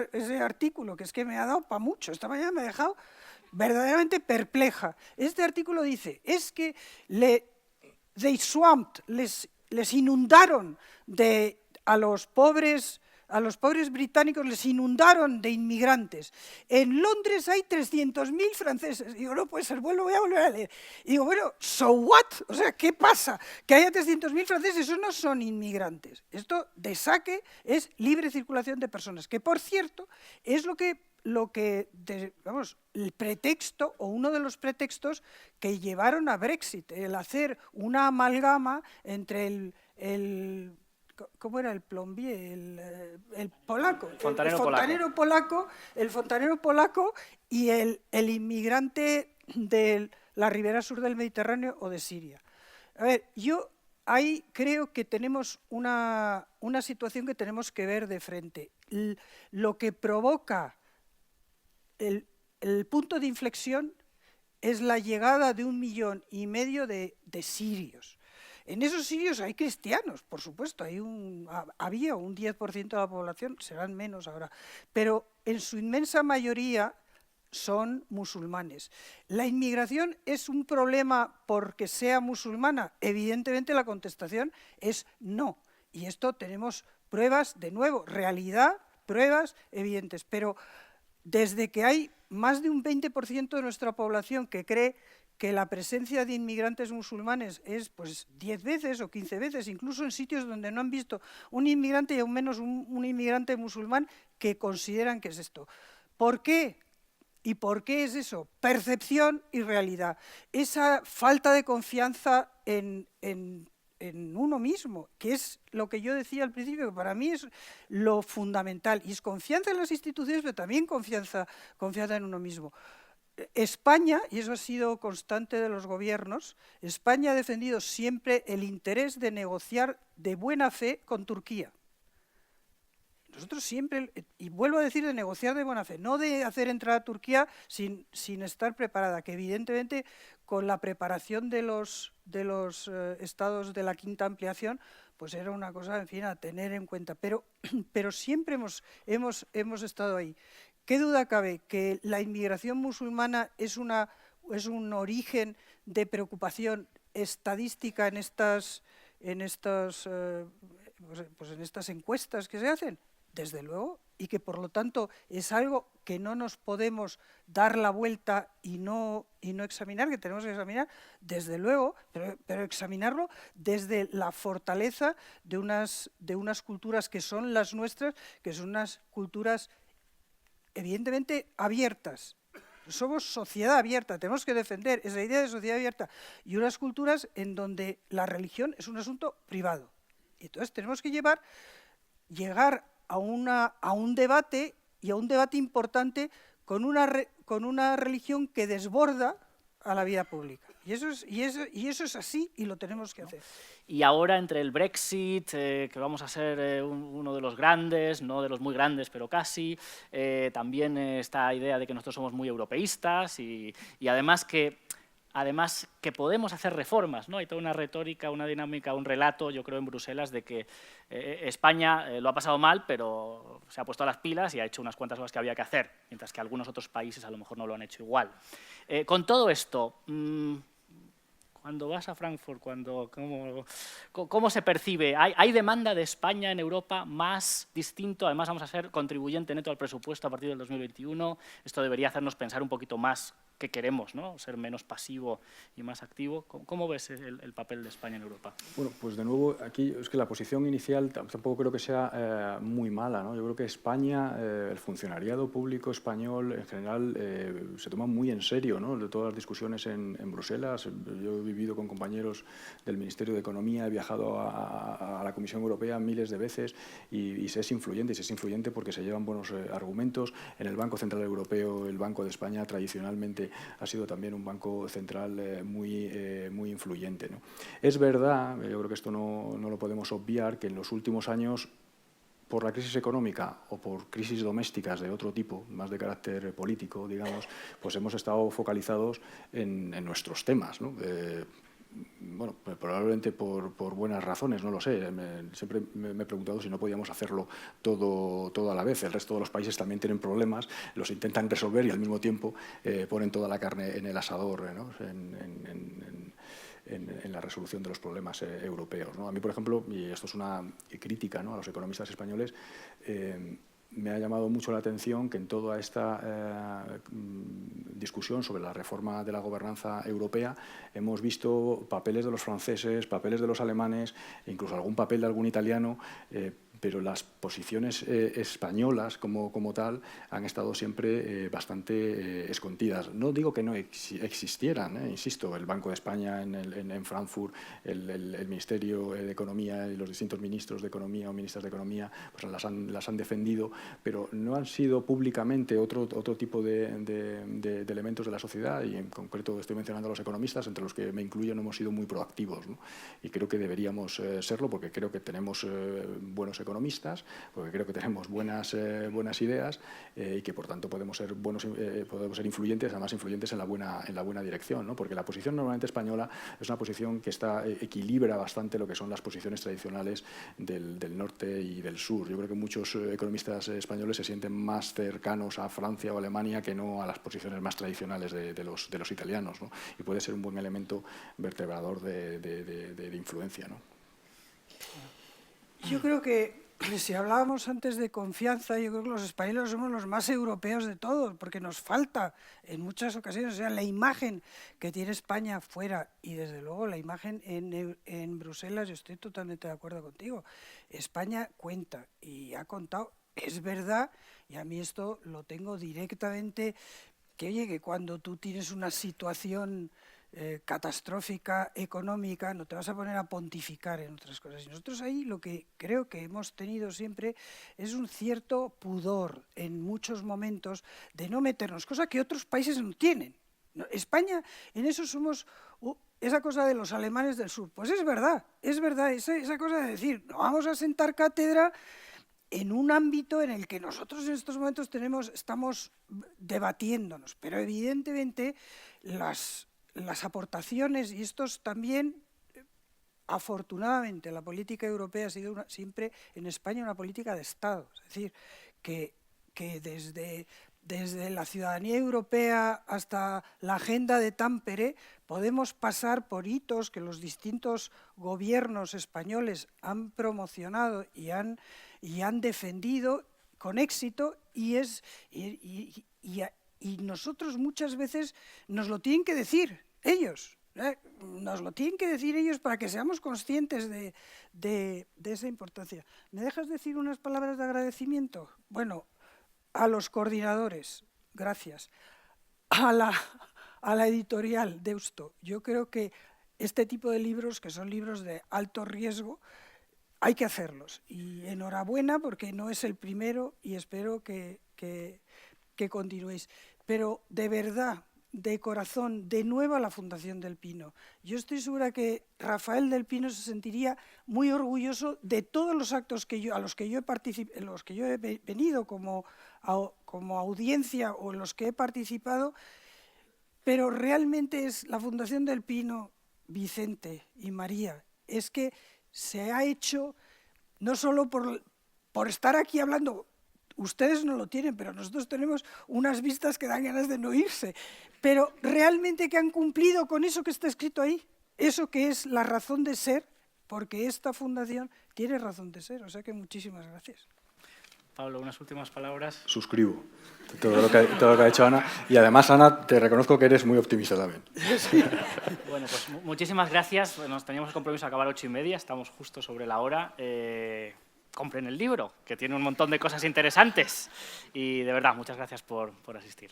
artículo, que es que me ha dado para mucho. Esta mañana me ha dejado verdaderamente perpleja. Este artículo dice, es que they swamped, les inundaron a los pobres británicos, les inundaron de inmigrantes. En Londres hay 300.000 franceses. Digo, no puede ser, voy a volver a leer. Y digo, bueno, ¿so what? O sea, ¿qué pasa? Que haya 300.000 franceses, esos no son inmigrantes. Esto de saque es libre circulación de personas, que por cierto es el pretexto o uno de los pretextos que llevaron a Brexit, el hacer una amalgama entre ¿cómo era el plombier? El polaco. El fontanero polaco y el inmigrante de la ribera sur del Mediterráneo o de Siria. A ver, yo ahí creo que tenemos una situación que tenemos que ver de frente. Lo que provoca el punto de inflexión es la llegada de 1,5 millones de sirios. En esos sirios hay cristianos, por supuesto, había un 10% de la población, serán menos ahora, pero en su inmensa mayoría son musulmanes. ¿La inmigración es un problema porque sea musulmana? Evidentemente la contestación es no. Y esto tenemos pruebas, de nuevo, realidad, pruebas evidentes. Pero desde que hay más de un 20% de nuestra población que cree que la presencia de inmigrantes musulmanes es pues 10 veces o 15 veces, incluso en sitios donde no han visto un inmigrante y aún menos un inmigrante musulmán, que consideran que es esto. ¿Por qué? ¿Y por qué es eso? Percepción y realidad. Esa falta de confianza en uno mismo, que es lo que yo decía al principio, que para mí es lo fundamental, y es confianza en las instituciones, pero también confianza en uno mismo. España, y eso ha sido constante de los gobiernos, España ha defendido siempre el interés de negociar de buena fe con Turquía. Nosotros siempre, y vuelvo a decir, de negociar de buena fe, no de hacer entrar a Turquía sin estar preparada, que evidentemente con la preparación de los estados de la quinta ampliación, pues era una cosa, en fin, a tener en cuenta. Pero siempre hemos estado ahí. ¿Qué duda cabe? Que la inmigración musulmana es un origen de preocupación estadística en estas encuestas que se hacen. Desde luego, y que por lo tanto es algo que no nos podemos dar la vuelta y no examinar, que tenemos que examinar, desde luego, pero examinarlo desde la fortaleza de unas culturas que son las nuestras, que son unas culturas evidentemente abiertas. Somos sociedad abierta, tenemos que defender esa idea de sociedad abierta y unas culturas en donde la religión es un asunto privado. Y entonces tenemos que llegar a un debate, y a un debate importante, con una religión que desborda a la vida pública. Y eso es así y lo tenemos que hacer. Y ahora, entre el Brexit, que vamos a ser uno de los grandes, no de los muy grandes, pero casi, también esta idea de que nosotros somos muy europeístas y además que podemos hacer reformas, ¿no? Hay toda una retórica, una dinámica, un relato, yo creo, en Bruselas de que España lo ha pasado mal, pero se ha puesto a las pilas y ha hecho unas cuantas cosas que había que hacer, mientras que algunos otros países a lo mejor no lo han hecho igual. Con todo esto, cuando vas a Frankfurt, ¿cómo se percibe? ¿Hay demanda de España en Europa más distinto? Además, vamos a ser contribuyente neto al presupuesto a partir del 2021. Esto debería hacernos pensar un poquito más qué queremos, ¿no? Ser menos pasivo y más activo. ¿Cómo ves el papel de España en Europa? Bueno, pues de nuevo, aquí es que la posición inicial tampoco creo que sea muy mala, ¿no? Yo creo que España, el funcionariado público español en general se toma muy en serio, ¿no? De todas las discusiones en Bruselas. Yo he vivido con compañeros del Ministerio de Economía, he viajado a la Comisión Europea miles de veces y se es influyente porque se llevan buenos argumentos. En el Banco Central Europeo, el Banco de España tradicionalmente ha sido también un banco central muy influyente, ¿no? Es verdad, yo creo que esto no lo podemos obviar, que en los últimos años, por la crisis económica o por crisis domésticas de otro tipo, más de carácter político, digamos, pues hemos estado focalizados en nuestros temas, ¿no? Bueno, probablemente por buenas razones, no lo sé. Siempre me he preguntado si no podíamos hacerlo todo a la vez. El resto de los países también tienen problemas, los intentan resolver y al mismo tiempo ponen toda la carne en el asador, ¿no? En la resolución de los problemas europeos, ¿no? A mí, por ejemplo, y esto es una crítica, ¿no?, a los economistas españoles, me ha llamado mucho la atención que en toda esta discusión sobre la reforma de la gobernanza europea hemos visto papeles de los franceses, papeles de los alemanes, e incluso algún papel de algún italiano, pero las posiciones españolas como tal han estado siempre bastante escondidas. No digo que no existieran, insisto, el Banco de España en Frankfurt, el Ministerio de Economía y los distintos ministros de Economía o ministras de Economía pues las han defendido, pero no han sido públicamente otro tipo de elementos de la sociedad, y en concreto estoy mencionando a los economistas, entre los que me incluyo, no hemos sido muy proactivos, ¿no? Y creo que deberíamos serlo, porque creo que tenemos buenos economistas, porque creo que tenemos buenas ideas y que por tanto podemos ser influyentes, además influyentes en la buena dirección, ¿no? Porque la posición normalmente española es una posición que equilibra bastante lo que son las posiciones tradicionales del norte y del sur. Yo creo que muchos economistas españoles se sienten más cercanos a Francia o Alemania que no a las posiciones más tradicionales de los italianos, ¿no? Y puede ser un buen elemento vertebrador de influencia, ¿no? Yo creo que, si hablábamos antes de confianza, yo creo que los españoles somos los más europeos de todos, porque nos falta en muchas ocasiones, o sea, la imagen que tiene España fuera y desde luego la imagen en Bruselas, yo estoy totalmente de acuerdo contigo. España cuenta y ha contado, es verdad, y a mí esto lo tengo directamente, que oye, que cuando tú tienes una situación catastrófica económica, no te vas a poner a pontificar en otras cosas. Y nosotros ahí lo que creo que hemos tenido siempre es un cierto pudor en muchos momentos de no meternos, cosa que otros países no tienen. España, en eso somos esa cosa de los alemanes del sur. Pues es verdad, esa cosa de decir, no vamos a sentar cátedra en un ámbito en el que nosotros en estos momentos estamos debatiéndonos, pero evidentemente las aportaciones, y estos también, afortunadamente, la política europea ha sido siempre en España una política de Estado. Es decir, que desde la ciudadanía europea hasta la agenda de Tampere podemos pasar por hitos que los distintos gobiernos españoles han promocionado y han defendido con éxito, y nosotros muchas veces nos lo tienen que decir ellos, nos lo tienen que decir ellos para que seamos conscientes de esa importancia. ¿Me dejas decir unas palabras de agradecimiento? Bueno, a los coordinadores, gracias. A la editorial Deusto. Yo creo que este tipo de libros, que son libros de alto riesgo, hay que hacerlos. Y enhorabuena, porque no es el primero y espero que continuéis. Pero de verdad, de corazón de nuevo a la Fundación del Pino. Yo estoy segura que Rafael del Pino se sentiría muy orgulloso de todos los actos en los que yo he venido como audiencia o en los que he participado, pero realmente es la Fundación del Pino, Vicente y María, es que se ha hecho no solo por estar aquí hablando. Ustedes no lo tienen, pero nosotros tenemos unas vistas que dan ganas de no irse. Pero realmente que han cumplido con eso que está escrito ahí, eso que es la razón de ser, porque esta fundación tiene razón de ser. O sea que muchísimas gracias. Pablo, unas últimas palabras. Suscribo todo lo que ha dicho Ana. Y además, Ana, te reconozco que eres muy optimista también. Sí. Bueno, pues muchísimas gracias. Nos teníamos el compromiso de acabar a 8:30, estamos justo sobre la hora. Compren el libro, que tiene un montón de cosas interesantes. Y de verdad, muchas gracias por asistir.